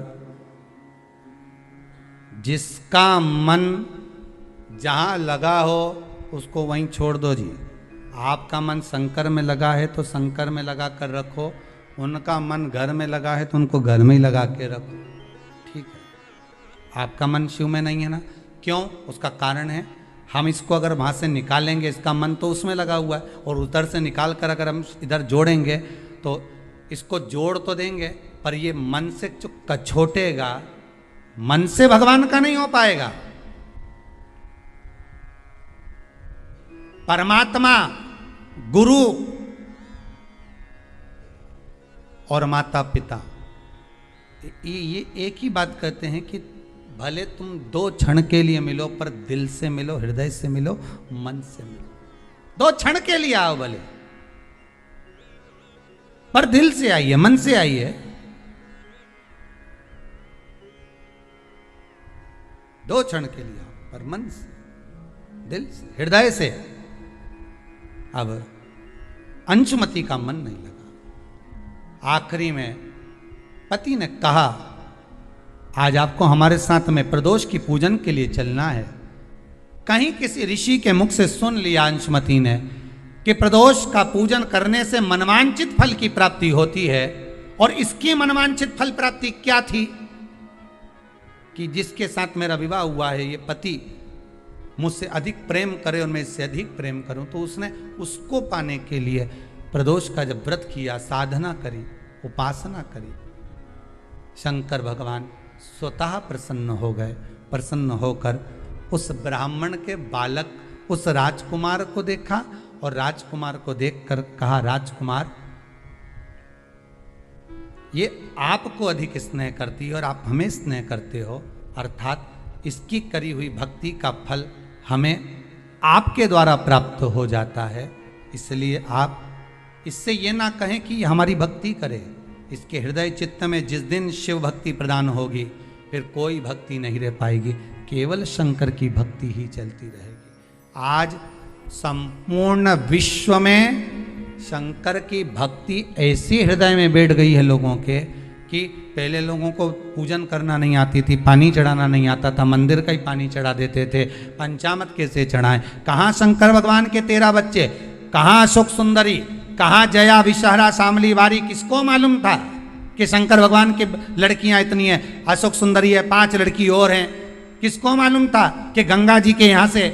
जिसका मन जहां लगा हो उसको वहीं छोड़ दो जी। आपका मन शंकर में लगा है तो शंकर में लगा कर रखो, उनका मन घर में लगा है तो उनको घर में ही लगा के रखो, ठीक है। आपका मन शिव में नहीं है ना, क्यों? उसका कारण है, हम इसको अगर वहाँ से निकालेंगे, इसका मन तो उसमें लगा हुआ है, और उधर से निकाल कर अगर हम इधर जोड़ेंगे तो इसको जोड़ तो देंगे, पर ये मन से जो कछोटेगा, मन से भगवान का नहीं हो पाएगा। परमात्मा, गुरु और माता पिता ये एक ही बात कहते हैं कि भले तुम 2 क्षण के लिए मिलो, पर दिल से मिलो, हृदय से मिलो, मन से मिलो। 2 क्षण के लिए आओ भले, पर दिल से आइए, मन से आइए। 2 क्षण के लिए आओ, पर मन से, दिल से, हृदय से। अब अंशुमति का मन नहीं लगा। आखिरी में पति ने कहा, आज आपको हमारे साथ में प्रदोष की पूजन के लिए चलना है। कहीं किसी ऋषि के मुख से सुन लिया अंशुमति ने कि प्रदोष का पूजन करने से मनवांछित फल की प्राप्ति होती है, और इसकी मनवांछित फल प्राप्ति क्या थी कि जिसके साथ मेरा विवाह हुआ है, ये पति मुझसे अधिक प्रेम करे और मैं इससे अधिक प्रेम करूं। तो उसने उसको पाने के लिए प्रदोष का जब व्रत किया, साधना करी, उपासना करी, शंकर भगवान स्वतः प्रसन्न हो गए। प्रसन्न होकर उस ब्राह्मण के बालक, उस राजकुमार को देखा, और राजकुमार को देखकर कहा, राजकुमार ये आपको अधिक स्नेह करती है और आप हमें स्नेह करते हो, अर्थात इसकी करी हुई भक्ति का फल हमें आपके द्वारा प्राप्त हो जाता है। इसलिए आप इससे ये ना कहें कि हमारी भक्ति करे। इसके हृदय चित्त में जिस दिन शिव भक्ति प्रदान होगी, फिर कोई भक्ति नहीं रह पाएगी, केवल शंकर की भक्ति ही चलती रहेगी। आज संपूर्ण विश्व में शंकर की भक्ति ऐसी हृदय में बैठ गई है लोगों के कि पहले लोगों को पूजन करना नहीं आती थी, पानी चढ़ाना नहीं आता था, मंदिर का ही पानी चढ़ा देते थे। पंचामृत कैसे चढ़ाएं? कहाँ शंकर भगवान के 13 बच्चे, कहाँ अशोक सुंदरी, कहाँ जया, विषहरा, शामली, वारी? किसको मालूम था कि शंकर भगवान की लड़कियां इतनी हैं? अशोक सुंदरी है, 5 लड़की और हैं। किसको मालूम था कि गंगा जी के यहाँ से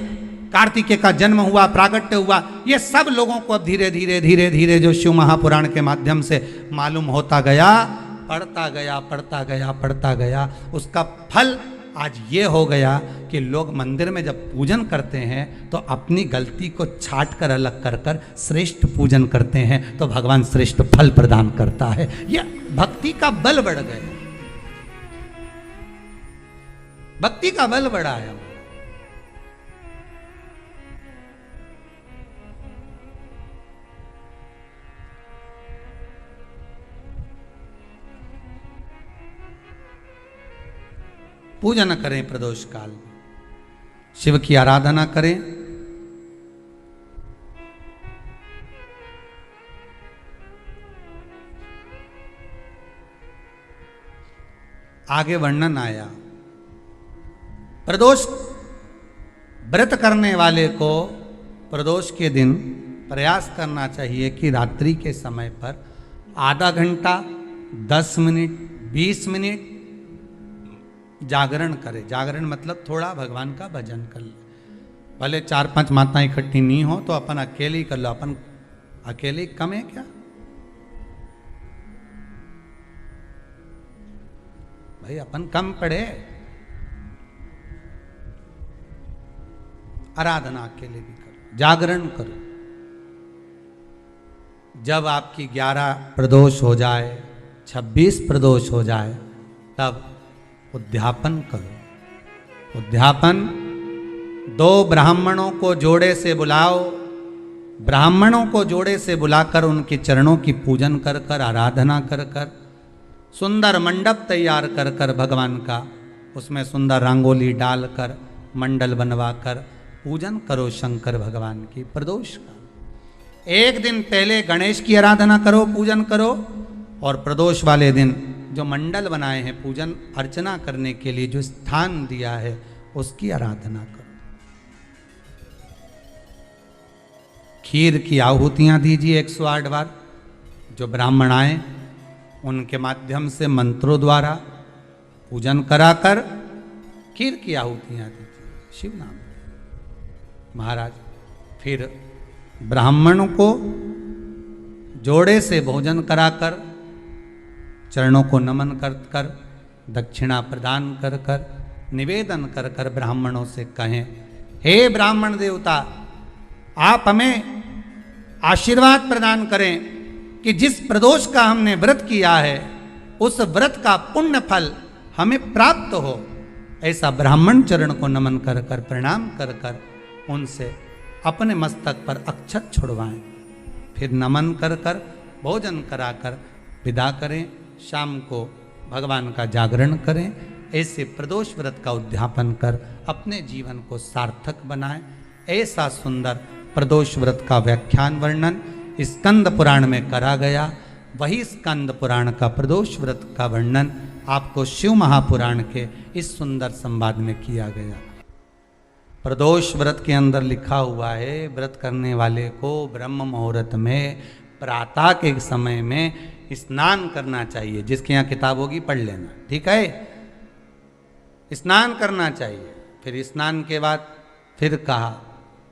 कार्तिकेय का जन्म हुआ, प्रागट्य हुआ? ये सब लोगों को अब धीरे धीरे धीरे धीरे जो शिव महापुराण के माध्यम से मालूम होता गया, पढ़ता गया, पढ़ता गया, पढ़ता गया, उसका फल आज ये हो गया कि लोग मंदिर में जब पूजन करते हैं तो अपनी गलती को छाट कर अलग कर कर श्रेष्ठ पूजन करते हैं, तो भगवान श्रेष्ठ फल प्रदान करता है। यह भक्ति का बल बढ़ गया, भक्ति का बल बढ़ा है। पूजन करें प्रदोष काल में, शिव की आराधना करें। आगे वर्णन आया, प्रदोष व्रत करने वाले को प्रदोष के दिन प्रयास करना चाहिए कि रात्रि के समय पर आधा घंटा, 10 मिनट, 20 मिनट जागरण करे। जागरण मतलब थोड़ा भगवान का भजन कर ले। भले 4-5 माताएं इकट्ठी नहीं हो तो अपन अकेले ही कर लो। अपन अकेले कम है क्या भाई? अपन कम पड़े? आराधना अकेले भी करो, जागरण करो। जब आपकी 11 प्रदोष हो जाए, 26 प्रदोष हो जाए, तब उद्यापन करो। उद्यापन 2 ब्राह्मणों को जोड़े से बुलाओ, ब्राह्मणों को जोड़े से बुलाकर उनके चरणों की पूजन कर कर, आराधना कर कर, सुंदर मंडप तैयार कर कर भगवान का, उसमें सुंदर रंगोली डालकर, मंडल बनवाकर पूजन करो शंकर भगवान की प्रदोष का। एक दिन पहले गणेश की आराधना करो, पूजन करो, और प्रदोष वाले दिन जो मंडल बनाए हैं पूजन अर्चना करने के लिए, जो स्थान दिया है उसकी आराधना करो। खीर की आहुतियां दीजिए 108 बार। जो ब्राह्मण आए उनके माध्यम से मंत्रों द्वारा पूजन कराकर खीर की आहुतियां दीजिए शिव नाम महाराज। फिर ब्राह्मणों को जोड़े से भोजन कराकर, चरणों को नमन कर कर, दक्षिणा प्रदान कर कर, निवेदन कर कर ब्राह्मणों से कहें, हे ब्राह्मण देवता, आप हमें आशीर्वाद प्रदान करें कि जिस प्रदोष का हमने व्रत किया है उस व्रत का पुण्य फल हमें प्राप्त हो। ऐसा ब्राह्मण चरण को नमन कर कर, प्रणाम कर कर उनसे अपने मस्तक पर अक्षत छुड़वाएं। फिर नमन कर कर, भोजन कराकर विदा करें। शाम को भगवान का जागरण करें। ऐसे प्रदोष व्रत का उद्यापन कर अपने जीवन को सार्थक बनाएं। ऐसा सुंदर प्रदोष व्रत का व्याख्यान वर्णन स्कंद पुराण में करा गया। वही स्कंद पुराण का प्रदोष व्रत का वर्णन आपको शिव महापुराण के इस सुंदर संवाद में किया गया। प्रदोष व्रत के अंदर लिखा हुआ है, व्रत करने वाले को ब्रह्म मुहूर्त में प्रातः के समय में स्नान करना चाहिए। जिसके यहाँ किताब होगी पढ़ लेना, ठीक है? स्नान करना चाहिए। फिर स्नान के बाद फिर कहा,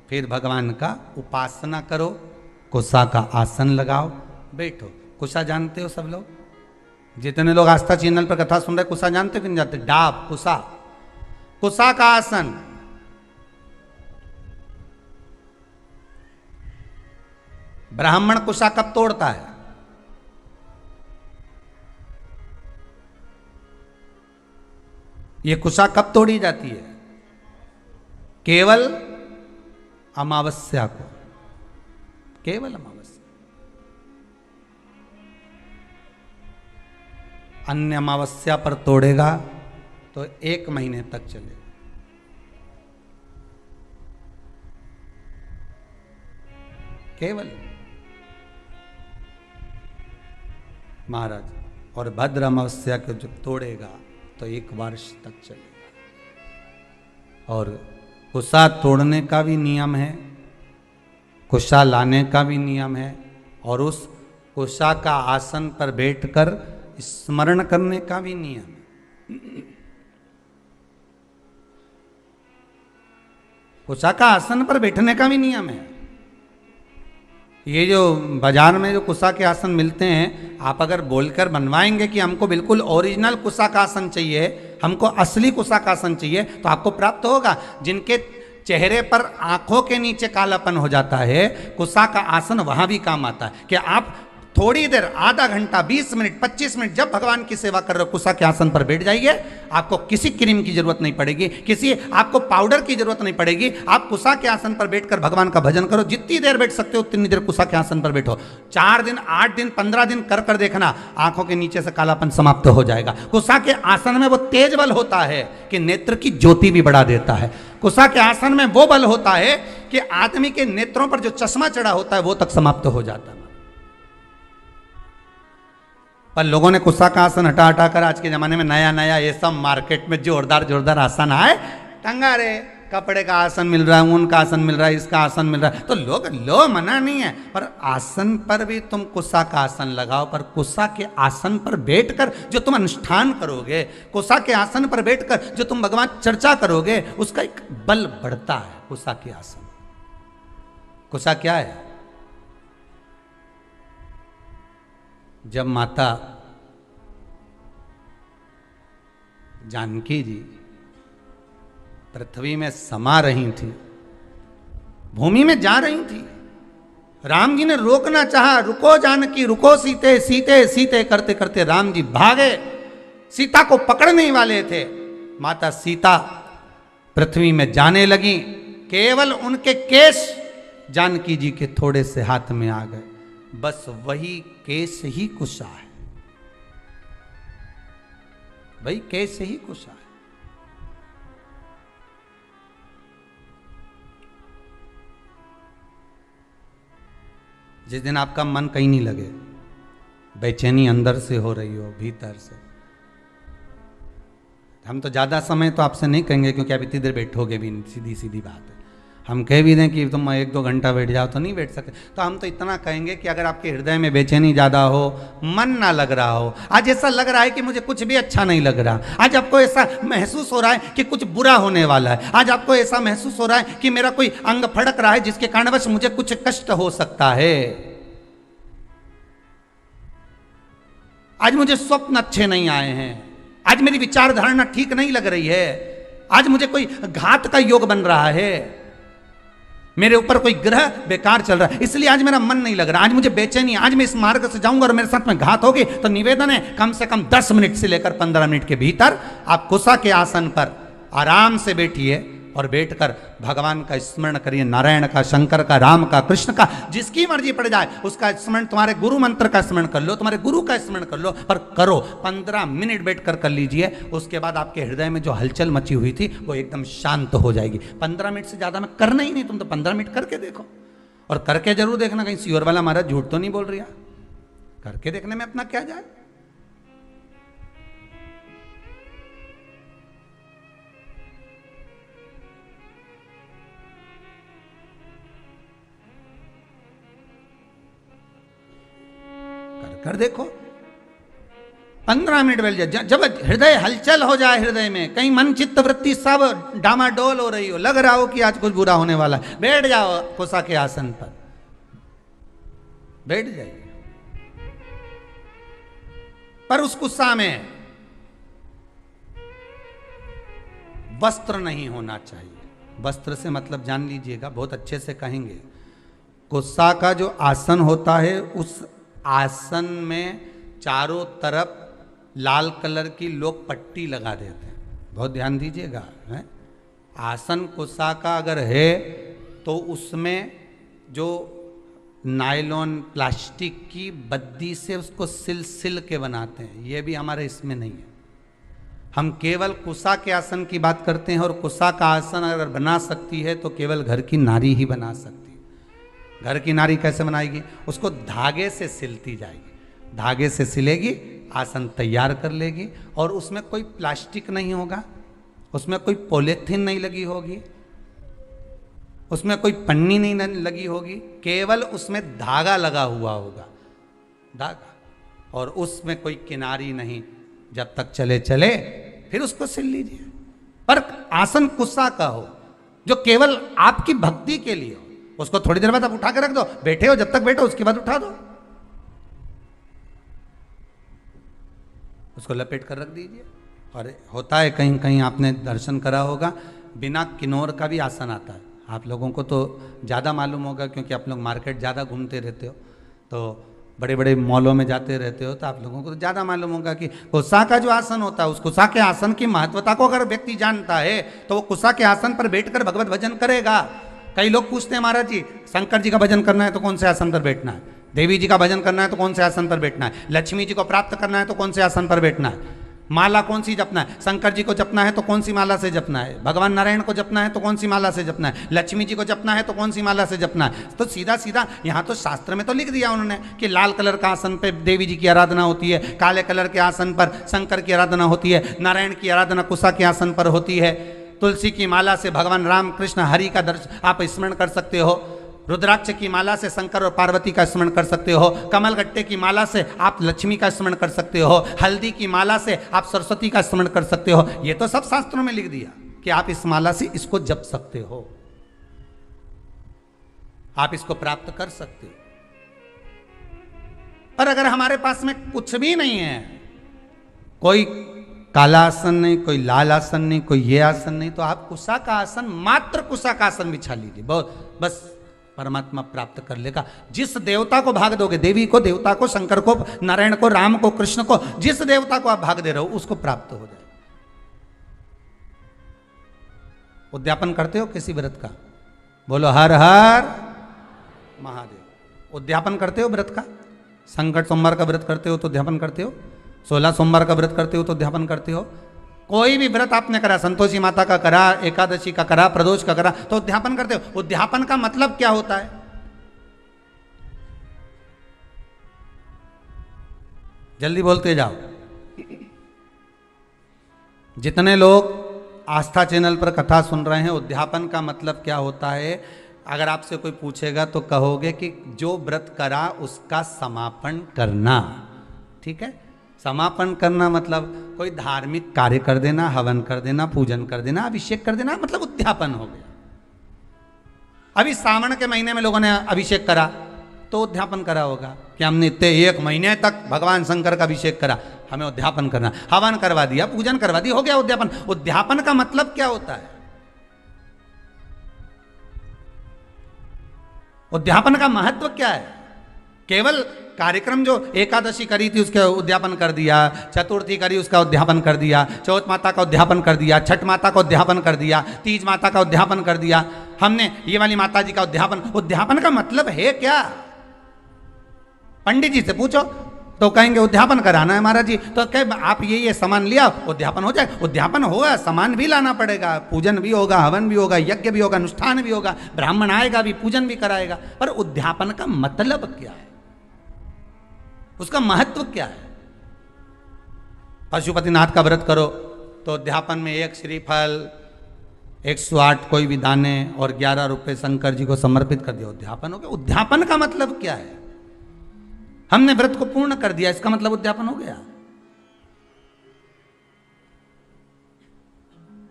फिर भगवान का उपासना करो, कुशा का आसन लगाओ, बैठो। कुशा जानते हो सब लोग? जितने लोग आस्था चैनल पर कथा सुन रहे, कुशा जानते हो कि नहीं जानते? डाब, कुशा, कुशा का आसन। ब्राह्मण कुशा कब तोड़ता है? ये कुशा कब तोड़ी जाती है? केवल अमावस्या को, केवल अमावस्या। अन्य अमावस्या पर तोड़ेगा तो 1 महीने तक चलेगा। केवल महाराज, और भद्र अमावस्या को जब तोड़ेगा तो 1 वर्ष तक चलेगा। और कुशा तोड़ने का भी नियम है, कुशा लाने का भी नियम है, और उस कुशा का आसन पर बैठकर स्मरण करने का भी नियम है। कुशा का आसन पर बैठने का भी नियम है। ये जो बाजार में जो कुसा के आसन मिलते हैं, आप अगर बोलकर बनवाएंगे कि हमको बिल्कुल ओरिजिनल कुसा का आसन चाहिए, हमको असली कुसा का आसन चाहिए, तो आपको प्राप्त होगा। जिनके चेहरे पर आंखों के नीचे कालापन हो जाता है, कुसा का आसन वहां भी काम आता है। कि आप थोड़ी देर, आधा घंटा, 20 मिनट, 25 मिनट जब भगवान की सेवा कर रहे हो, कुसा के आसन पर बैठ जाइए। आपको किसी क्रीम की जरूरत नहीं पड़ेगी, किसी आपको पाउडर की जरूरत नहीं पड़ेगी। आप कुसा के आसन पर बैठकर भगवान का भजन करो। जितनी देर बैठ सकते हो उतनी देर कुसा के आसन पर बैठो। 4 दिन, 8 दिन, 15 दिन कर कर देखना, आंखों के नीचे से कालापन समाप्त हो जाएगा। कुसा के आसन में वो तेज बल होता है कि नेत्र की ज्योति भी बढ़ा देता है। कुसा के आसन में वो बल होता है कि आदमी के नेत्रों पर जो चश्मा चढ़ा होता है वो तक समाप्त हो जाता है। पर लोगों ने कुसा का आसन हटा हटा कर आज के जमाने में नया नया ये सब मार्केट में जोरदार जोरदार आसन आए, टंगा रे, कपड़े का आसन मिल रहा है, ऊन का आसन मिल रहा है, इसका आसन मिल रहा है, तो लोग लो, मना नहीं है, पर आसन पर भी तुम कुसा का आसन लगाओ। पर कुसा के आसन पर बैठकर जो तुम अनुष्ठान करोगे, कुसा के आसन पर बैठकर जो तुम भगवान चर्चा करोगे, उसका एक बल बढ़ता है। कुसा के आसन, कुसा क्या है? जब माता जानकी जी पृथ्वी में समा रही थी, भूमि में जा रही थी, राम जी ने रोकना चाहा, रुको जानकी, रुको सीते, सीते सीते करते करते राम जी भागे, सीता को पकड़ने वाले थे। माता सीता पृथ्वी में जाने लगी, केवल उनके केश जानकी जी के थोड़े से हाथ में आ गए। बस वही केस ही कुशा है, वही केस ही कुशा है। जिस दिन आपका मन कहीं नहीं लगे, बेचैनी अंदर से हो रही हो, भीतर से, हम तो ज्यादा समय तो आपसे नहीं कहेंगे क्योंकि आप इतनी देर बैठोगे भी नहीं, सीधी सीधी बात है। हम कह भी दें कि तुम 1-2 घंटा बैठ जाओ तो नहीं बैठ सकते, तो हम तो इतना कहेंगे कि अगर आपके हृदय में बेचैनी ज़्यादा हो, मन ना लग रहा हो, आज ऐसा लग रहा है कि मुझे कुछ भी अच्छा नहीं लग रहा, आज आपको ऐसा महसूस हो रहा है कि कुछ बुरा होने वाला है, आज आपको ऐसा महसूस हो रहा है कि मेरा कोई अंग फड़क रहा है जिसके कारणवश मुझे कुछ कष्ट हो सकता है, आज मुझे स्वप्न अच्छे नहीं आए हैं, आज मेरी विचारधारणा ठीक नहीं लग रही है, आज मुझे कोई घात का योग बन रहा है, मेरे ऊपर कोई ग्रह बेकार चल रहा है, इसलिए आज मेरा मन नहीं लग रहा, आज मुझे बेचैनी, आज मैं इस मार्ग से जाऊंगा और मेरे साथ में घात होगी। तो निवेदन है, कम से कम 10 मिनट से लेकर 15 मिनट के भीतर आप कुसा के आसन पर आराम से बैठिए और बैठकर भगवान का स्मरण करिए, नारायण का, शंकर का, राम का, कृष्ण का, जिसकी मर्जी पड़ जाए उसका स्मरण, तुम्हारे गुरु मंत्र का स्मरण कर लो, तुम्हारे गुरु का स्मरण कर लो, पर करो, 15 मिनट बैठकर कर लीजिए। उसके बाद आपके हृदय में जो हलचल मची हुई थी वो एकदम शांत हो जाएगी। 15 मिनट से ज्यादा में करना ही नहीं, तुम तो 15 मिनट करके देखो, और करके जरूर देखना कहीं सियोर वाला महाराज झूठ तो नहीं बोल रही, करके देखने में अपना क्या जाए। कर देखो, 15 मिनट बैठ जाए। जब हृदय हलचल हो जाए, हृदय में कहीं मन चित्त वृत्ति सब डामाडोल हो रही हो, लग रहा हो कि आज कुछ बुरा होने वाला है, बैठ जाओ कुसा के आसन पर, बैठ जाइए। पर उस कुसा में वस्त्र नहीं होना चाहिए। वस्त्र से मतलब जान लीजिएगा, बहुत अच्छे से कहेंगे, कुसा का जो आसन होता है उस आसन में चारों तरफ लाल कलर की लोग पट्टी लगा देते हैं, बहुत ध्यान दीजिएगा। आसन कुसा का अगर है तो उसमें जो नायलॉन प्लास्टिक की बद्दी से उसको सिल सिल के बनाते हैं, ये भी हमारे इसमें नहीं है। हम केवल कुसा के आसन की बात करते हैं, और कुसा का आसन अगर बना सकती है तो केवल घर की नारी ही बना सकती है। घर की नारी कैसे बनाएगी? उसको धागे से सिलती जाएगी, धागे से सिलेगी, आसन तैयार कर लेगी, और उसमें कोई प्लास्टिक नहीं होगा, उसमें कोई पॉलीथीन नहीं लगी होगी, उसमें कोई पन्नी नहीं लगी होगी, केवल उसमें धागा लगा हुआ होगा, धागा, और उसमें कोई किनारी नहीं। जब तक चले चले फिर उसको सिल लीजिए। पर आसन कुसा का हो जो केवल आपकी भक्ति के लिए हो, उसको थोड़ी देर बाद आप उठा के रख दो, बैठे हो जब तक बैठो, उसके बाद उठा दो, उसको लपेट कर रख दीजिए। और होता है कहीं कहीं आपने दर्शन करा होगा, बिना किन्नौर का भी आसन आता है। आप लोगों को तो ज़्यादा मालूम होगा क्योंकि आप लोग मार्केट ज़्यादा घूमते रहते हो, तो बड़े बड़े मॉलों में जाते रहते हो, तो आप लोगों को तो ज़्यादा मालूम होगा कि कुसा का जो आसन होता है, उस कुसा के आसन की महत्वता को अगर व्यक्ति जानता है तो वो कुसा के आसन पर बैठकर भगवत भजन करेगा। कई लोग पूछते हैं महाराज जी शंकर जी का भजन करना है तो कौन से आसन पर बैठना है, देवी जी का भजन करना है तो कौन से आसन पर बैठना है, लक्ष्मी जी को प्राप्त करना है तो कौन से आसन पर बैठना है, माला कौन सी जपना है, शंकर जी को जपना है तो कौन सी माला से जपना है, भगवान नारायण को जपना है तो कौन सी माला से जपना है, लक्ष्मी जी को जपना है तो कौन सी माला से जपना है। तो सीधा सीधा यहाँ तो शास्त्र में तो लिख दिया उन्होंने कि लाल कलर का आसन पे देवी जी की आराधना होती है, काले कलर के आसन पर शंकर की आराधना होती है, नारायण की आराधना कुसा के आसन पर होती है, तुलसी की माला से भगवान राम कृष्ण हरि का दर्शन आप स्मरण कर सकते हो, रुद्राक्ष की माला से शंकर और पार्वती का स्मरण कर सकते हो, कमल गट्टे की माला से आप लक्ष्मी का स्मरण कर सकते हो, हल्दी की माला से आप सरस्वती का स्मरण कर सकते हो। ये तो सब शास्त्रों में लिख दिया कि आप इस माला से इसको जप सकते हो, आप इसको प्राप्त कर सकते हो। पर अगर हमारे पास में कुछ भी नहीं है, कोई काला आसन नहीं, कोई लाल आसन नहीं, कोई ये आसन नहीं, तो आप कुसा का आसन, मात्र कुसा का आसन बिछा लीजिए, बहुत बस परमात्मा प्राप्त कर लेगा। जिस देवता को भाग दोगे, देवी को, देवता को, शंकर को, नारायण को, राम को, कृष्ण को, जिस देवता को आप भाग दे रहे हो उसको प्राप्त हो जाए। उद्यापन करते हो किसी व्रत का? बोलो हर हर महादेव। उद्यापन करते हो व्रत का? संकट सोमवार का व्रत करते हो तो उद्यापन करते हो, 16 सोमवार का व्रत करते हो तो उद्यापन करते हो। कोई भी व्रत आपने करा, संतोषी माता का करा, एकादशी का करा, प्रदोष का करा, तो उद्यापन करते हो। उद्यापन का मतलब क्या होता है? जल्दी बोलते जाओ। जितने लोग आस्था चैनल पर कथा सुन रहे हैं, उद्यापन का मतलब क्या होता है? अगर आपसे कोई पूछेगा तो कहोगे कि जो व्रत करा उसका समापन करना। ठीक है, समापन करना मतलब कोई धार्मिक कार्य कर देना, हवन कर देना, पूजन कर देना, अभिषेक कर देना, मतलब उद्यापन हो गया। अभी सावन के महीने में लोगों ने अभिषेक करा तो उद्यापन करा होगा कि हमने इतने 1 महीने तक भगवान शंकर का अभिषेक करा, हमें उद्यापन करना, हवन करवा दिया, पूजन करवा दिया, हो गया उद्यापन। उद्यापन का मतलब क्या होता है? उद्यापन का महत्व क्या है? केवल कार्यक्रम जो एकादशी करी थी उसका उद्यापन कर दिया, चतुर्थी करी उसका उद्यापन कर दिया, चौथ माता का उद्यापन कर दिया, छठ माता का उद्यापन कर दिया, तीज माता का उद्यापन कर दिया, हमने ये वाली माता जी का उद्यापन। उद्यापन का मतलब है क्या? पंडित जी से पूछो तो कहेंगे उद्यापन कराना है महाराज जी, तो कह आप ये सामान लिया उद्यापन हो जाए। उद्यापन होगा, सामान भी लाना पड़ेगा, पूजन भी होगा, हवन भी होगा, यज्ञ भी होगा, अनुष्ठान भी होगा, ब्राह्मण आएगा भी, पूजन भी कराएगा। पर उद्यापन का मतलब क्या है? उसका महत्व क्या है? पशुपतिनाथ का व्रत करो तो उद्यापन में 1 श्रीफल, 108 कोई भी दाने और 11 रुपए शंकर जी को समर्पित कर दिया, उद्यापन हो गया। उद्यापन का मतलब क्या है? हमने व्रत को पूर्ण कर दिया, इसका मतलब उद्यापन हो गया।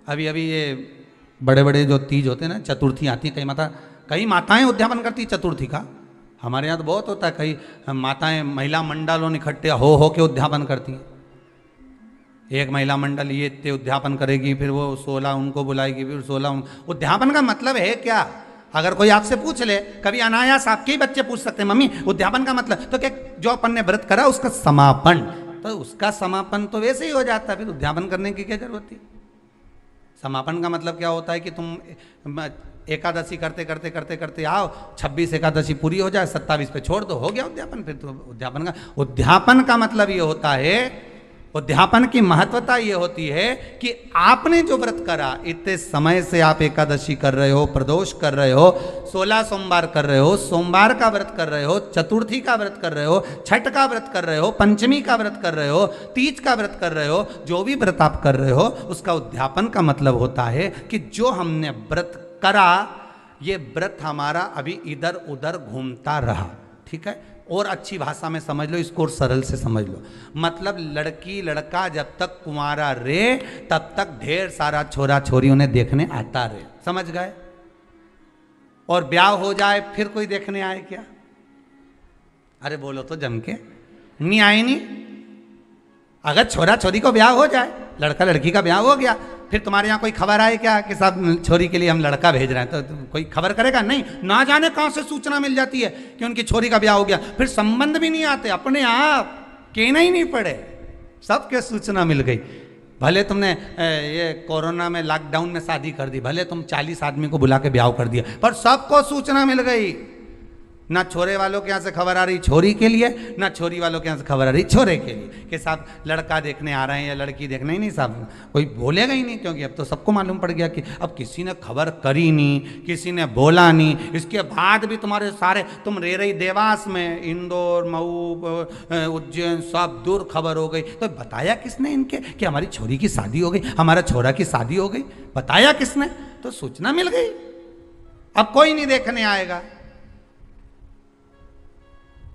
अभी अभी ये बड़े बड़े जो तीज होते हैं ना, चतुर्थी आती है, कई माताएं उद्यापन करती है चतुर्थी का। हमारे यहाँ तो बहुत होता है, कई माताएं महिला मंडलों इकट्ठे हो के उद्यापन करती हैं। एक महिला मंडल ये इतने उद्यापन करेगी, फिर वो 16 उनको बुलाएगी, फिर 16 उद्यापन का मतलब है क्या? अगर कोई आपसे पूछ ले, कभी अनायास आपके ही बच्चे पूछ सकते हैं, मम्मी उद्यापन का मतलब, तो क्या जो अपन ने व्रत करा उसका समापन, तो उसका समापन तो वैसे ही हो जाता है, फिर उद्यापन करने की क्या जरूरत थी? समापन का मतलब क्या होता है कि तुम एकादशी करते करते करते करते आओ, 26 एकादशी पूरी हो जाए, 27 पे छोड़ दो, हो गया उद्यापन। फिर तो उद्यापन का मतलब ये होता है, उद्यापन की महत्वता ये होती है कि आपने जो व्रत करा, इतने समय से आप एकादशी कर रहे हो, प्रदोष कर रहे हो, 16 सोमवार कर रहे हो, सोमवार का व्रत कर रहे हो, चतुर्थी का व्रत कर रहे हो, छठ का व्रत कर रहे हो, पंचमी का व्रत कर रहे हो, तीज का व्रत कर रहे हो, जो भी व्रत आप कर रहे हो उसका उद्यापन का मतलब होता है कि जो हमने व्रत करा, ये व्रत हमारा अभी इधर उधर घूमता रहा। ठीक है, और अच्छी भाषा में समझ लो इसको, और सरल से समझ लो, मतलब लड़की लड़का जब तक कुंवारा रे तब तक ढेर सारा छोरा छोरी उन्हें देखने आता रहे। समझ गए? और ब्याह हो जाए फिर कोई देखने आए क्या? अरे बोलो तो जम के, नहीं आए नहीं। अगर छोरा छोरी को ब्याह हो जाए, लड़का लड़की का ब्याह हो गया, फिर तुम्हारे यहाँ कोई खबर आए क्या कि साहब छोरी के लिए हम लड़का भेज रहे हैं, तो कोई खबर करेगा? नहीं। ना जाने कहाँ से सूचना मिल जाती है कि उनकी छोरी का ब्याह हो गया, फिर संबंध भी नहीं आते, अपने आप कहना ही नहीं पड़े, सबके सूचना मिल गई। भले तुमने ये कोरोना में लॉकडाउन में शादी कर दी, भले तुम 40 आदमी को बुला के ब्याह कर दिया, पर सबको सूचना मिल गई। ना छोरे वालों के यहाँ से खबर आ रही छोरी के लिए, ना छोरी वालों के यहाँ से खबर आ रही छोरे के लिए कि साहब लड़का देखने आ रहे हैं या लड़की देखने ही नहीं, साहब कोई बोलेगा ही नहीं, क्योंकि अब तो सबको मालूम पड़ गया कि अब किसी ने खबर करी नहीं, किसी ने बोला नहीं। इसके बाद भी तुम्हारे सारे, तुम रह रही देवास में, इंदौर, मऊ, उज्जैन, सब दूर खबर हो गई, तो बताया किसने इनके कि हमारी छोरी की शादी हो गई, हमारा छोरा की शादी हो गई? बताया किसने? तो सूचना मिल गई। अब कोई नहीं देखने आएगा।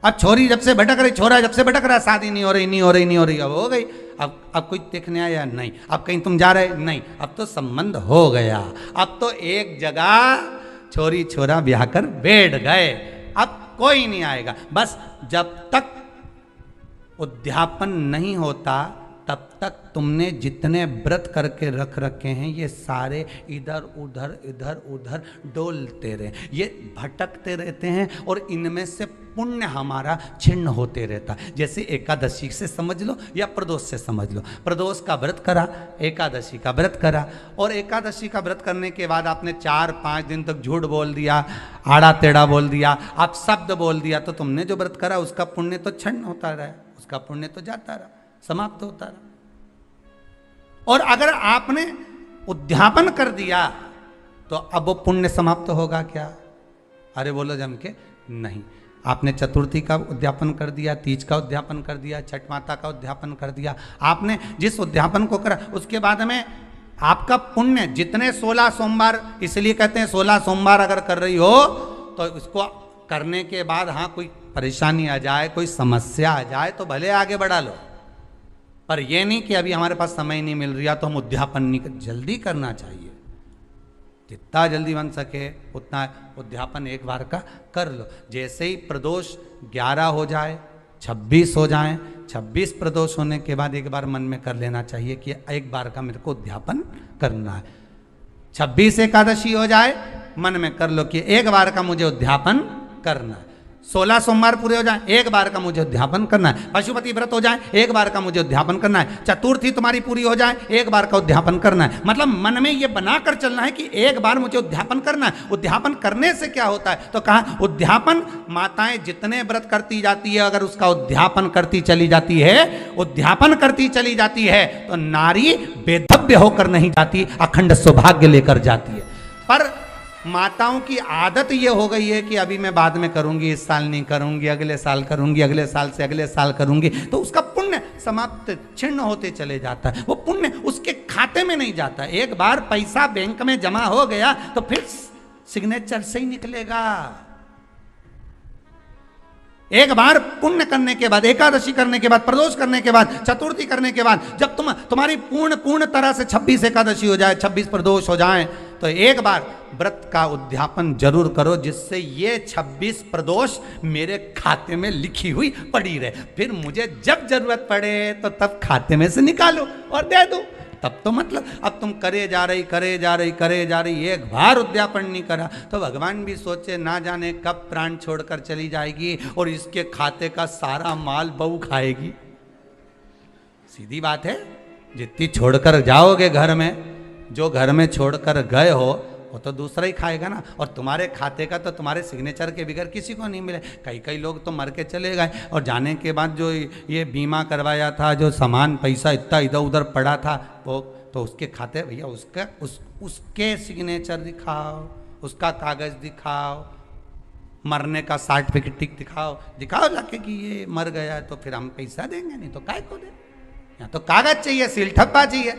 अब छोरी जब से भटक रही, छोरा जब से भटक रहा, शादी नहीं हो रही, नहीं हो रही, नहीं हो रही, अब हो गई। अब कोई देखने आया? नहीं। अब कहीं तुम जा रहे? नहीं। अब तो संबंध हो गया, अब तो एक जगह छोरी छोरा ब्याह कर बैठ गए, अब कोई नहीं आएगा। बस जब तक उद्यापन नहीं होता तब तक तुमने जितने व्रत करके रख रखे हैं ये सारे इधर उधर डोलते रहे, ये भटकते रहते हैं और इनमें से पुण्य हमारा छिन्न होते रहता। जैसे एकादशी से समझ लो या प्रदोष से समझ लो। प्रदोष का व्रत करा, एकादशी का व्रत करा, और एकादशी का व्रत करने के बाद आपने 4-5 दिन तक झूठ बोल दिया, आड़ा टेढ़ा बोल दिया, आप शब्द बोल दिया, तो तुमने जो व्रत करा उसका पुण्य तो छिन्न होता रहा, उसका पुण्य तो जाता रहा, समाप्त होता रहा। और अगर आपने उद्यापन कर दिया तो अब वो पुण्य समाप्त होगा क्या? अरे बोलो जम के, नहीं। आपने चतुर्थी का उद्यापन कर दिया, तीज का उद्यापन कर दिया, छठ माता का उद्यापन कर दिया, आपने जिस उद्यापन को करा उसके बाद में आपका पुण्य जितने 16 सोमवार, इसलिए कहते हैं 16 सोमवार अगर कर रही हो तो इसको करने के बाद हाँ कोई परेशानी आ जाए, कोई समस्या आ जाए तो भले आगे बढ़ा लो, पर यह नहीं कि अभी हमारे पास समय नहीं मिल रहा तो हम उद्यापन नहीं कर, जल्दी करना चाहिए, जितना जल्दी बन सके उतना उद्यापन एक बार का कर लो। जैसे ही प्रदोष 11 हो जाए, 26 हो जाए, 26 प्रदोष होने के बाद एक बार मन में कर लेना चाहिए कि एक बार का मेरे को उद्यापन करना है। 26 एकादशी हो जाए, मन में कर लो कि एक बार का मुझे उद्यापन करना है। 16 सोमवार पूरे हो जाए, एक बार का मुझे उद्यापन करना है। पशुपति व्रत हो जाए, एक बार का मुझे उद्यापन करना है। चतुर्थी तुम्हारी पूरी हो जाए, एक बार का उद्यापन करना है। मतलब मन में ये बनाकर चलना है कि एक बार मुझे उद्यापन करना है। उद्यापन करने से क्या होता है? तो कहा उद्यापन, माताएं जितने व्रत करती जाती है अगर उसका उद्यापन करती चली जाती है, उद्यापन करती चली जाती है, तो नारी बेधव्य होकर नहीं जाती, अखंड सौभाग्य लेकर जाती है। पर माताओं की आदत ये हो गई है कि अभी मैं बाद में करूंगी, इस साल नहीं करूंगी, अगले साल करूंगी, अगले साल से अगले साल करूंगी, तो उसका पुण्य समाप्त छिन्न होते चले जाता है, वो पुण्य उसके खाते में नहीं जाता। एक बार पैसा बैंक में जमा हो गया तो फिर सिग्नेचर से ही निकलेगा। एक बार पुण्य करने के बाद, एकादशी करने के बाद, प्रदोष करने के बाद, चतुर्थी करने के बाद, जब तुम्हारी पूर्ण तरह से 26 एकादशी हो जाए, 26 प्रदोष हो जाए, तो एक बार व्रत का उद्यापन जरूर करो, जिससे ये 26 प्रदोष मेरे खाते में लिखी हुई पड़ी रहे। फिर मुझे जब जरूरत पड़े तो तब खाते में से निकालो और दे दो। तब तो मतलब अब तुम करे जा रही, एक बार उद्यापन नहीं करा तो भगवान भी सोचे ना जाने कब प्राण छोड़कर चली जाएगी और इसके खाते का सारा माल बहू खाएगी। सीधी बात है, जितनी छोड़कर जाओगे घर में, जो घर में छोड़कर गए हो वो तो दूसरा ही खाएगा ना। और तुम्हारे खाते का तो तुम्हारे सिग्नेचर के बगैर किसी को नहीं मिले। कई लोग तो मर के चले गए और जाने के बाद जो ये बीमा करवाया था, जो सामान पैसा इतना इधर उधर पड़ा था, वो तो उसके खाते, भैया उसके सिग्नेचर दिखाओ, उसका कागज दिखाओ, मरने का सर्टिफिकेट दिखाओ लाके कि ये मर गया, तो फिर हम पैसा देंगे, नहीं तो काय को दे। यहाँ तो कागज चाहिए, सील ठप्पा चाहिए।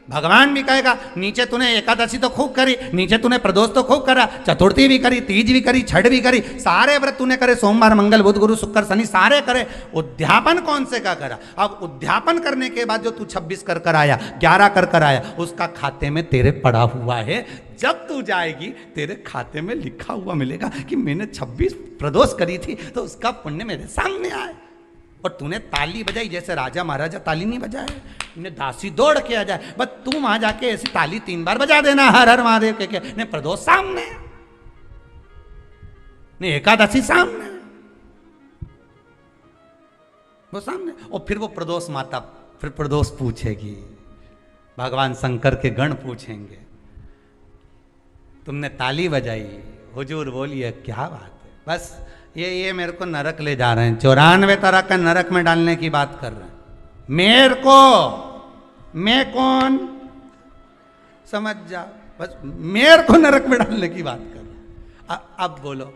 भगवान भी कहेगा नीचे तूने एकादशी तो खूब करी, नीचे तूने प्रदोष तो खूब करा, चतुर्थी भी करी, तीज भी करी, छठ भी करी, सारे व्रत तूने करे, सोमवार मंगल बुध गुरु शुक्र शनि सारे करे, उद्यापन कौन से का करा? अब उद्यापन करने के बाद जो तू 26 कर कर आया, 11 कर कर आया, उसका खाते में तेरे पड़ा हुआ है। जब तू जाएगी तेरे खाते में लिखा हुआ मिलेगा कि मैंने 26 प्रदोष करी थी, तो उसका पुण्य मेरे सामने आए। और तूने ताली बजाई जैसे राजा महाराजा ताली नहीं बजाए, ने दासी दौड़ के आ जाए, बस तू वहां जाके ऐसी ताली 3 बार बजा देना, हर हर महादेव के ने प्रदोष सामने, ने एकादशी सामने, वो सामने। और फिर वो प्रदोष माता फिर प्रदोष पूछेगी, भगवान शंकर के गण पूछेंगे, तुमने ताली बजाई, हुजूर बोलिए क्या बात है। बस ये मेरे को नरक ले जा रहे हैं, 94 तरह का नरक में डालने की बात कर रहे हैं मेरे को। मैं कौन समझ जा, बस मेरे को नरक में डालने की बात कर रहे हैं। अब बोलो।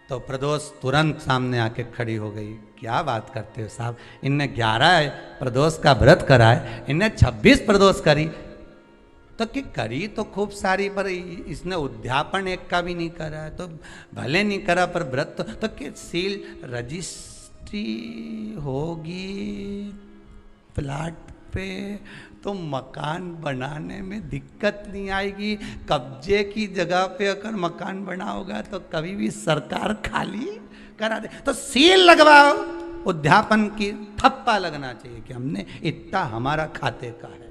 तो प्रदोष तुरंत सामने आके खड़ी हो गई, क्या बात करते हो साहब, इनने 11 प्रदोष का व्रत करा है, इनने 26 प्रदोष करी, तो कि करी तो खूब सारी, पर इसने उद्यापन एक का भी नहीं करा है, तो भले नहीं करा पर व्रत तो कि सील रजिस्ट्री होगी प्लाट पे तो मकान बनाने में दिक्कत नहीं आएगी। कब्जे की जगह पे अगर मकान बना होगा तो कभी भी सरकार खाली करा दे, तो सील लगवाओ, उद्यापन की थप्पा लगना चाहिए कि हमने इतना हमारा खाते का है।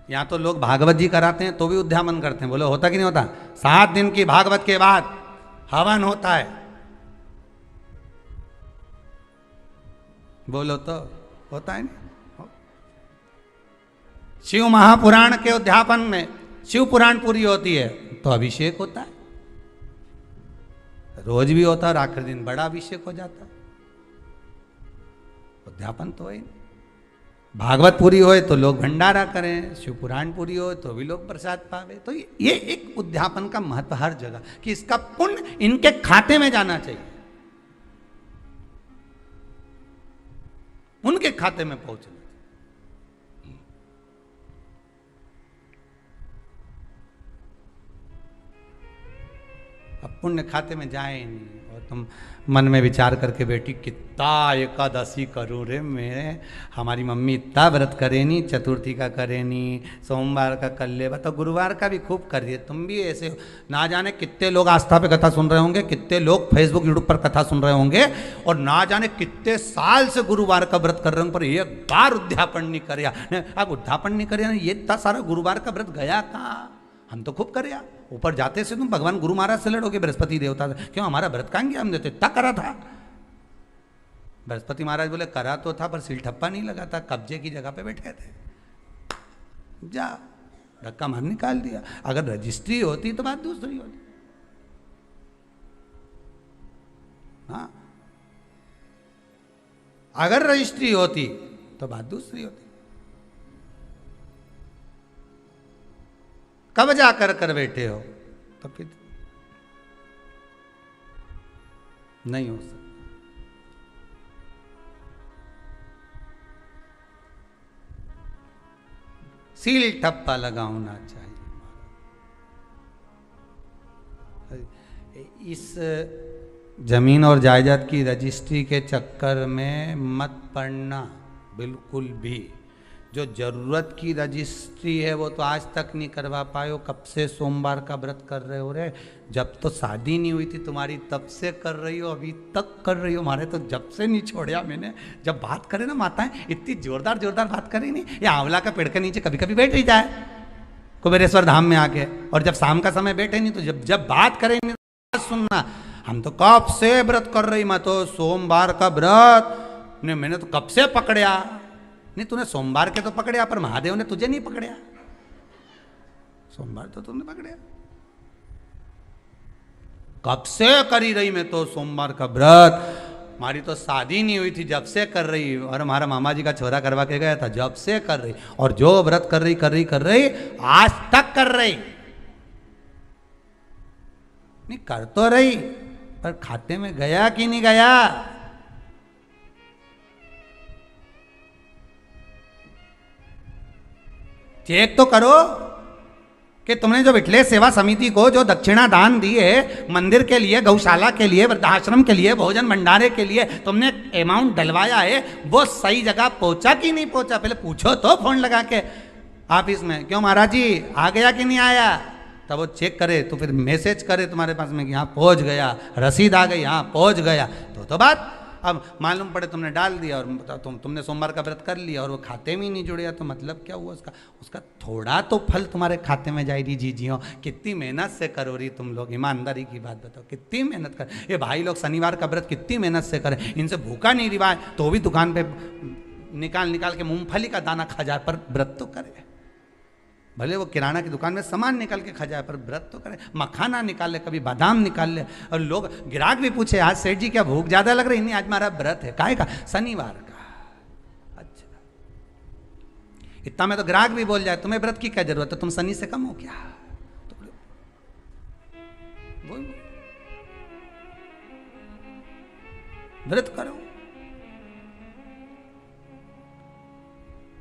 यहाँ तो लोग भागवत जी कराते हैं तो भी उद्यापन करते हैं, बोलो होता कि नहीं होता? 7 दिन की भागवत के बाद हवन होता है, बोलो तो होता है नहीं? शिव महापुराण के उद्यापन में शिव पुराण पूरी होती है तो अभिषेक होता है, रोज भी होता है और आखिरी दिन बड़ा अभिषेक हो जाता है। उद्यापन तो है। भागवत पूरी होए तो लोग भंडारा करें, शिव पुराण पूरी हो तो भी लोग प्रसाद पावे। तो ये एक उद्यापन का महत्व हर जगह कि इसका पुण्य इनके खाते में जाना चाहिए, उनके खाते में पहुंचना। अब पुण्य खाते में जाए नहीं और तुम मन में विचार करके बेटी कितना एकादशी करूँ रे, मेरे हमारी मम्मी इतना व्रत करे नहीं, चतुर्थी का करे नहीं, सोमवार का कर ले, तो गुरुवार का भी खूब कर दिए। तुम भी ऐसे हो, ना जाने कितने लोग आस्था पे कथा सुन रहे होंगे, कितने लोग फेसबुक यूट्यूब पर कथा सुन रहे होंगे, और ना जाने कितने साल से गुरुवार का व्रत कर रहे होंगे, पर एक बार उद्यापन नहीं कर। अब उद्यापन नहीं कर, ये इतना सारा गुरुवार का व्रत गया कहाँ? हम तो खूब कर। ऊपर जाते से तुम भगवान गुरु महाराज से लड़ोगे, बृहस्पति देवता से, क्यों हमारा व्रत कहाँ गया, हमने तो इतना करा था। बृहस्पति महाराज बोले करा तो था पर सील ठप्पा नहीं लगा था, कब्जे की जगह पे बैठे थे, जा धक्का मार निकाल दिया। अगर रजिस्ट्री होती तो बात दूसरी होती। हाँ, अगर रजिस्ट्री होती तो बात दूसरी होती। कब जाकर कर बैठे हो तो फिर नहीं हो सकता। सील ठप्पा लगाना चाहिए। इस जमीन और जायदाद की रजिस्ट्री के चक्कर में मत पड़ना बिल्कुल भी। जो जरूरत की रजिस्ट्री है वो तो आज तक नहीं करवा पाए हो, कब से सोमवार का व्रत कर रहे हो रे, जब तो शादी नहीं हुई थी तुम्हारी तब से कर रही हो, अभी तक कर रही हो। हमारे तो जब से नहीं छोड़ा मैंने। जब बात करें ना माताएं इतनी जोरदार जोरदार बात करें नहीं, या आंवला का पेड़ के नीचे कभी कभी बैठ ही जाए कुबेरेश्वर धाम में आके, और जब शाम का समय बैठे नहीं तो जब बात करें नहीं सुनना। हम तो कब से व्रत कर रही, मैं तो सोमवार का व्रत ने मैंने तो कब से पकड़िया। नहीं तूने सोमवार के तो पकड़िया पर महादेव ने तुझे नहीं पकड़िया। सोमवार तो तूने पकड़िया, कब से करी रही मैं तो सोमवार का व्रत। हमारी तो शादी नहीं हुई थी जब से कर रही, और हमारा मामा जी का छोरा करवा के गया था जब से कर रही, और जो व्रत कर रही आज तक कर रही। नहीं कर तो रही पर खाते में गया कि नहीं गया। चेक तो करो कि तुमने जो विठले सेवा समिति को जो दक्षिणा दान दी है मंदिर के लिए, गौशाला के लिए, वृद्धाश्रम के लिए, भोजन भंडारे के लिए तुमने अमाउंट डलवाया है, वो सही जगह पहुंचा कि नहीं पहुंचा? पहले पूछो तो फोन लगा के ऑफिस में, क्यों महाराज जी आ गया कि नहीं आया? तब वो चेक करे तो फिर मैसेज करे तुम्हारे पास में कि हाँ पहुंच गया, रसीद आ गई, हाँ पहुंच गया, तो बात। अब मालूम पड़े तुमने डाल दिया और तुमने सोमवार का व्रत कर लिया और वो खाते में ही नहीं जुड़िया, तो मतलब क्या हुआ उसका? उसका थोड़ा तो फल तुम्हारे खाते में जाएगी। जी जी हो, कितनी मेहनत से करो रही तुम लोग, ईमानदारी की बात बताओ, कितनी मेहनत कर। ये भाई लोग शनिवार का व्रत कितनी मेहनत से करें, इनसे भूखा नहीं रिवाज तो भी दुकान पे निकाल निकाल के मूंगफली का दाना खा जाए, पर व्रत तो करे। भले वो किराना की दुकान में सामान निकाल के खा जाए, पर व्रत तो करे। मखाना निकाल ले, कभी बादाम निकाल ले। और लोग ग्राहक भी पूछे, आज सेठ जी क्या भूख ज्यादा लग रही? नहीं, आज हमारा व्रत है। काहे का? शनिवार का। अच्छा, इतना में तो ग्राहक भी बोल जाए तुम्हें व्रत की क्या जरूरत है, तुम शनि से कम हो क्या? तो बोल व्रत करो।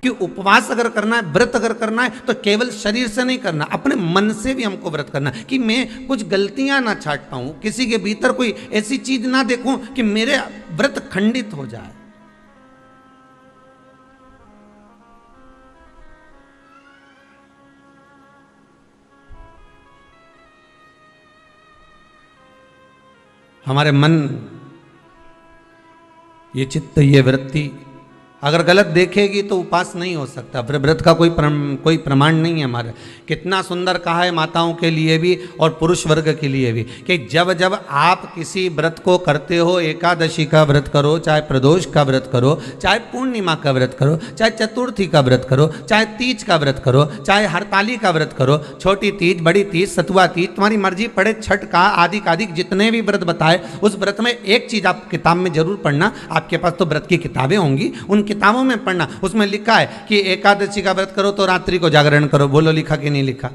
कि उपवास अगर करना है, व्रत अगर करना है, तो केवल शरीर से नहीं करना, अपने मन से भी हमको व्रत करना, कि मैं कुछ गलतियां ना छाट पाऊं, किसी के भीतर कोई ऐसी चीज ना देखूं कि मेरे व्रत खंडित हो जाए। हमारे मन, ये चित्त, ये वृत्ति अगर गलत देखेगी तो उपास नहीं हो सकता। व्रत का कोई प्रमाण नहीं है हमारे। कितना सुंदर कहा है माताओं के लिए भी और पुरुष वर्ग के लिए भी, कि जब जब आप किसी व्रत को करते हो, एकादशी का व्रत करो, चाहे प्रदोष का व्रत करो, चाहे पूर्णिमा का व्रत करो, चाहे चतुर्थी का व्रत करो, चाहे तीज का व्रत करो, चाहे हरताली का व्रत करो, छोटी तीज, बड़ी तीज, सतुआ तीज, तुम्हारी मर्जी पड़े, छठ का, आदि जितने भी व्रत बताए, उस व्रत में एक चीज आप किताब में जरूर पढ़ना। आपके पास तो व्रत की किताबें होंगी, उन किताबों में पढ़ना। उसमें लिखा है कि एकादशी का व्रत करो तो रात्रि को जागरण करो। बोलो लिखा कि नहीं लिखा?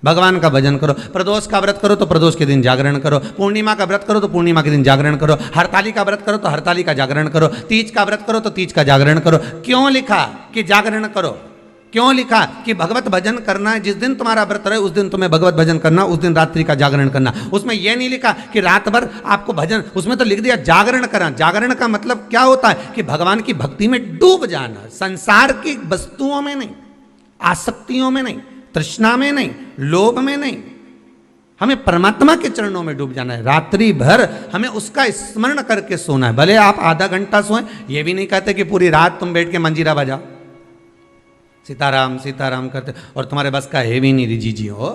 भगवान का भजन करो। प्रदोष का व्रत करो तो प्रदोष के दिन जागरण करो। पूर्णिमा का व्रत करो तो पूर्णिमा के दिन जागरण करो। हरताली का व्रत करो तो हरताली का जागरण करो। तीज का व्रत करो तो तीज का जागरण करो। क्यों लिखा कि जागरण करो? क्यों लिखा कि भगवत भजन करना है? जिस दिन तुम्हारा व्रत रहे उस दिन तुम्हें भगवत भजन करना, उस दिन रात्रि का जागरण करना। उसमें यह नहीं लिखा कि रात भर आपको भजन, उसमें तो लिख दिया जागरण करना। जागरण का मतलब क्या होता है? कि भगवान की भक्ति में डूब जाना, संसार की वस्तुओं में नहीं, आसक्तियों में नहीं, तृष्णा में नहीं, लोभ में नहीं, हमें परमात्मा के चरणों में डूब जाना है। रात्रि भर हमें उसका स्मरण करके सोना है। भले आप आधा घंटा सोएं, ये भी नहीं कहते कि पूरी रात तुम बैठ के मंजीरा बजाओ, सीताराम सीताराम करते, और तुम्हारे बस का है भी नहीं रीजी जी हो,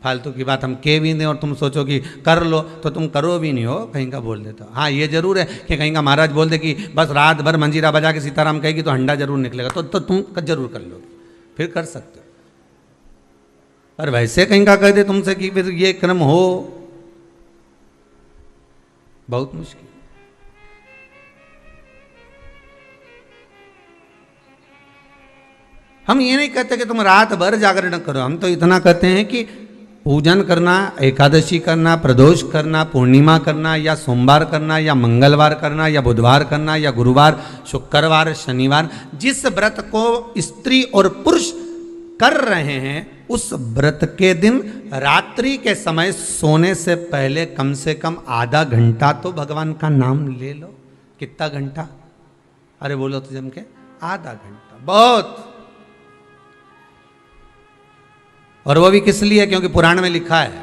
फालतू की बात हम के भी नहीं, और तुम सोचो कि कर लो तो तुम करो भी नहीं हो, कहीं का बोल देते हो। हाँ ये जरूर है कि कहीं का महाराज बोल दे कि बस रात भर मंजीरा बजा के सीताराम कहेगी तो हंडा जरूर निकलेगा, तो तुम जरूर कर लोगे, फिर कर सकते हो। पर वैसे कहीं का कह दे तुमसे कि फिर ये क्रम हो, बहुत मुश्किल। हम ये नहीं कहते कि तुम रात भर जागरण करो, हम तो इतना कहते हैं कि पूजन करना, एकादशी करना, प्रदोष करना, पूर्णिमा करना, या सोमवार करना, या मंगलवार करना, या बुधवार करना, या गुरुवार, शुक्रवार, शनिवार, जिस व्रत को स्त्री और पुरुष कर रहे हैं उस व्रत के दिन रात्रि के समय सोने से पहले कम से कम आधा घंटा तो भगवान का नाम ले लो। कितना घंटा? अरे बोलो तो जम के आधा घंटा, बहुत। और वो भी किस लिए? क्योंकि पुराण में लिखा है।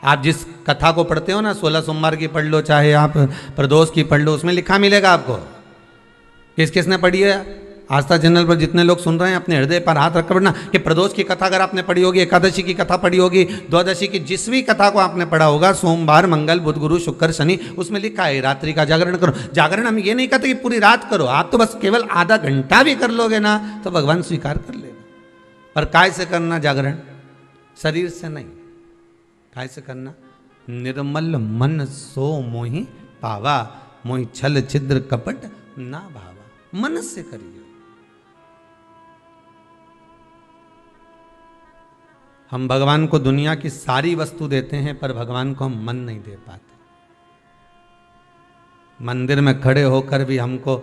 आप जिस कथा को पढ़ते हो ना, 16 सोमवार की पढ़ लो, चाहे आप प्रदोष की पढ़ लो, उसमें लिखा मिलेगा आपको। किस किसने पढ़ी है? आस्था चैनल पर जितने लोग सुन रहे हैं अपने हृदय पर हाथ रखकर पढ़ना कि प्रदोष की कथा अगर आपने पढ़ी होगी, एकादशी की कथा पढ़ी होगी, द्वादशी की जिस भी कथा को आपने पढ़ा होगा, सोमवार, मंगल, बुध, गुरु, शुक्र, शनि, उसमें लिखा है रात्रि का जागरण करो। जागरण हम ये नहीं कहते कि पूरी रात करो, आप तो बस केवल आधा घंटा भी कर लोगे ना तो भगवान स्वीकार कर लेगा। पर काय से करना जागरण? शरीर से नहीं। काय से करना? निर्मल मन सो मोहि पावा, मोहि छल छिद्र कपट ना भावा। मन से करिए। हम भगवान को दुनिया की सारी वस्तु देते हैं पर भगवान को हम मन नहीं दे पाते। मंदिर में खड़े होकर भी हमको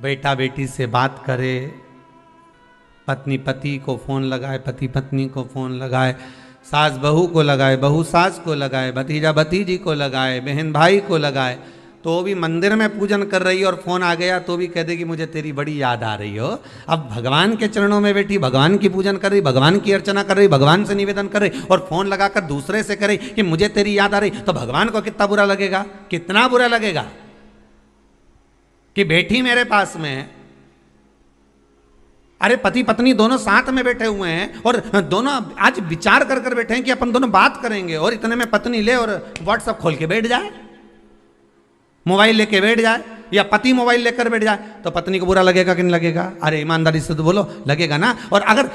बेटा बेटी से बात करे, पत्नी पति को फ़ोन लगाए, पति पत्नी को फ़ोन लगाए, सास बहू को लगाए, बहू सास को लगाए, भतीजा भतीजी को लगाए, बहन भाई को लगाए, तो वो भी मंदिर में पूजन कर रही है और फ़ोन आ गया तो भी कह देगी मुझे तेरी बड़ी याद आ रही हो। अब भगवान के चरणों में बैठी, भगवान की पूजन कर रही, भगवान की अर्चना कर रही, भगवान से निवेदन कर रही और फ़ोन लगाकर दूसरे से करे कि मुझे तेरी याद आ रही, तो भगवान को कितना बुरा लगेगा, कितना बुरा लगेगा कि बेटी मेरे पास में है। अरे पति पत्नी दोनों साथ में बैठे हुए हैं और दोनों आज विचार कर कर बैठे हैं कि अपन दोनों बात करेंगे, और इतने में पत्नी ले और व्हाट्सएप खोल के बैठ जाए, मोबाइल लेके बैठ जाए, या पति मोबाइल लेकर बैठ जाए, तो पत्नी को बुरा लगेगा कि नहीं लगेगा? अरे ईमानदारी से तो बोलो, लगेगा ना। और अगर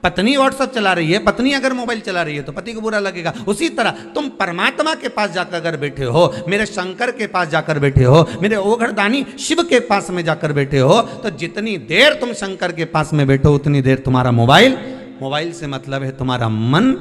पत्नी व्हाट्सएप चला रही है, पत्नी अगर मोबाइल चला रही है तो पति को बुरा लगेगा। उसी तरह तुम परमात्मा के पास जाकर अगर बैठे हो, मेरे शंकर के पास जाकर बैठे हो, मेरे ओघड़दानी शिव के पास में जाकर बैठे हो, तो जितनी देर तुम शंकर के पास में बैठो उतनी देर तुम्हारा मोबाइल से मतलब है तुम्हारा मन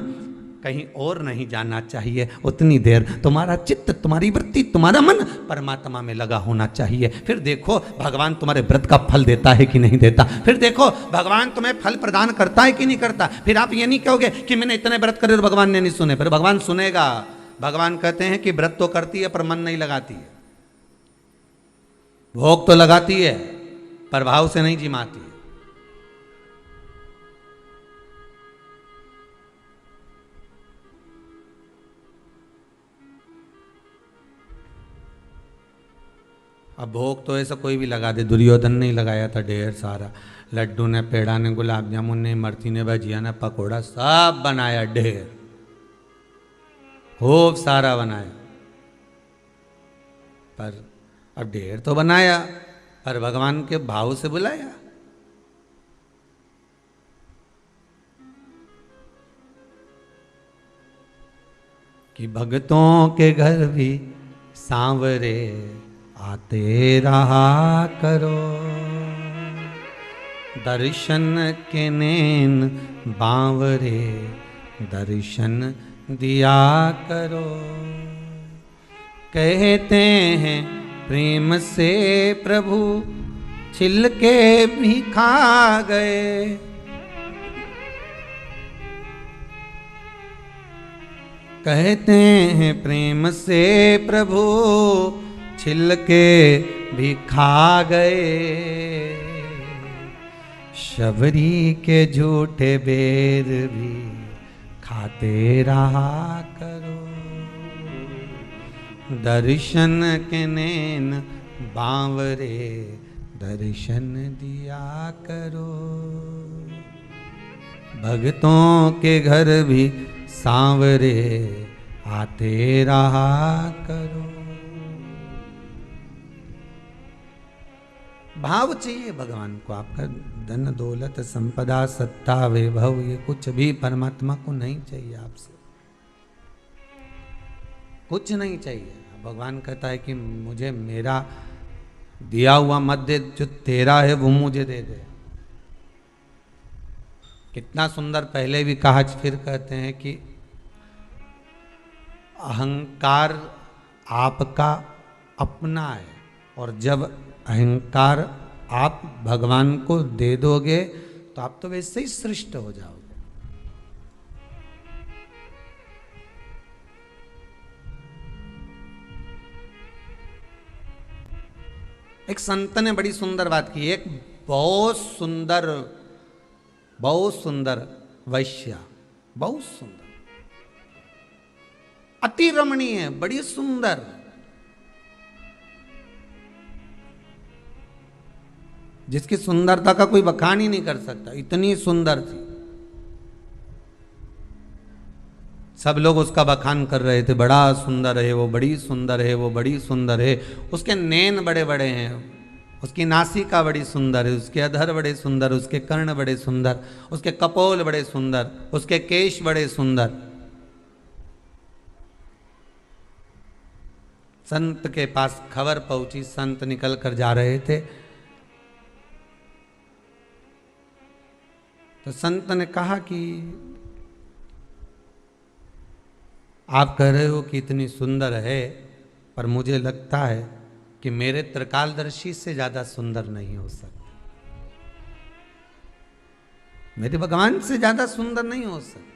कहीं और नहीं जाना चाहिए, उतनी देर तुम्हारा चित्त, तुम्हारी वृत्ति, तुम्हारा मन परमात्मा में लगा होना चाहिए। फिर देखो भगवान तुम्हारे व्रत का फल देता है कि नहीं देता, फिर देखो भगवान तुम्हें फल प्रदान करता है कि नहीं करता। फिर आप ये नहीं कहोगे कि मैंने इतने व्रत करे और भगवान ने नहीं सुने, फिर भगवान सुनेगा। भगवान कहते हैं कि व्रत तो करती है पर मन नहीं लगाती है, भोग तो लगाती है पर भाव से नहीं जिमाती है। अब भोग तो ऐसा कोई भी लगा दे, दुर्योधन ने लगाया था ढेर सारा, लड्डू ने, पेड़ा ने, गुलाब जामुन ने, इमरती ने, भजिया ने, पकौड़ा सब बनाया, ढेर खूब सारा बनाया। पर अब ढेर तो बनाया पर भगवान के भाव से बुलाया। कि भक्तों के घर भी सांवरे आते रहा करो, दर्शन के नैन बांवरे दर्शन दिया करो। कहते हैं प्रेम से प्रभु छिलके भी खा गए, कहते हैं प्रेम से प्रभु छिलके भी खा गए, शबरी के झूठे बेर भी खाते रहा करो, दर्शन के नैन बांवरे दर्शन दिया करो। भक्तों के घर भी सांवरे आते रहा करो। भाव चाहिए भगवान को। आपका धन दौलत संपदा सत्ता वैभव ये कुछ भी परमात्मा को नहीं चाहिए, आपसे कुछ नहीं चाहिए। भगवान कहता है कि मुझे मेरा दिया हुआ मत दे, जो तेरा है वो मुझे दे दे। कितना सुंदर पहले भी कहा, फिर कहते हैं कि अहंकार आपका अपना है, और जब अहंकार आप भगवान को दे दोगे तो आप तो वैसे ही सृष्ट हो जाओगे। एक संत ने बड़ी सुंदर बात की। एक बहुत सुंदर वैश्या, बहुत सुंदर, अति रमणीय, बड़ी सुंदर, जिसकी सुंदरता का कोई बखान ही नहीं कर सकता, इतनी सुंदर थी। सब लोग उसका बखान कर रहे थे, बड़ा सुंदर है वो, बड़ी सुंदर है वो, बड़ी सुंदर है। उसके नैन बड़े बड़े हैं, उसकी नासिका बड़ी सुंदर है, उसके अधर बड़े सुंदर, उसके कर्ण बड़े सुंदर, उसके कपोल बड़े सुंदर, उसके केश बड़े सुंदर। संत के पास खबर पहुंची, संत निकल कर जा रहे थे, तो संत ने कहा कि आप कह रहे हो कि इतनी सुंदर है, पर मुझे लगता है कि मेरे त्रिकालदर्शी से ज्यादा सुंदर नहीं हो सकता। मेरे भगवान से ज्यादा सुंदर नहीं हो सकते।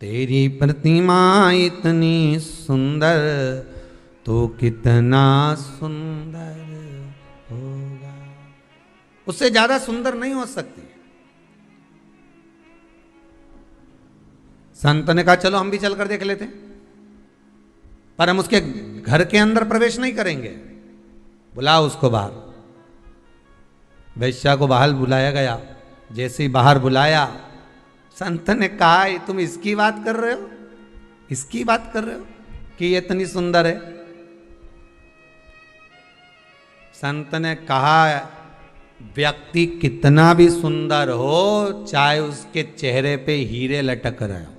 तेरी प्रतिमा इतनी सुंदर तो कितना सुंदर होगा, उससे ज्यादा सुंदर नहीं हो सकती। संत ने कहा चलो हम भी चलकर देख लेते हैं, पर हम उसके घर के अंदर प्रवेश नहीं करेंगे, बुलाओ उसको बाहर। वैश्या को बाहर बुलाया गया। जैसे ही बाहर बुलाया, संत ने कहा तुम इसकी बात कर रहे हो, इसकी बात कर रहे हो कि ये इतनी सुंदर है। संत ने कहा व्यक्ति कितना भी सुंदर हो, चाहे उसके चेहरे पे हीरे लटक रहे हो।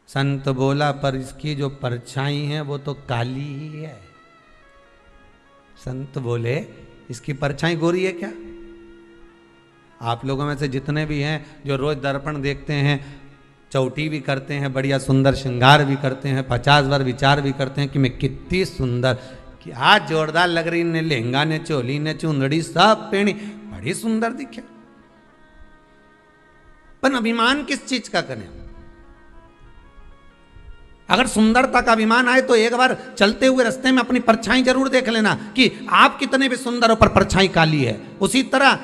संत बोला पर इसकी जो परछाई है वो तो काली ही है। संत बोले इसकी परछाई गोरी है क्या? आप लोगों में से जितने भी हैं जो रोज दर्पण देखते हैं, चौटी भी करते हैं, बढ़िया सुंदर श्रृंगार भी करते हैं, 50 बार विचार भी करते हैं कि मैं कितनी सुंदर, कि आज जोरदार लग रही ने, लहंगा ने, चोली ने, चुंदड़ी सब पहनी, बड़ी सुंदर दिखे। पर अभिमान किस चीज का करें? अगर सुंदरता का अभिमान आए तो एक बार चलते हुए रास्ते में अपनी परछाई जरूर देख लेना कि आप कितने भी सुंदर हो पर परछाई काली है। उसी तरह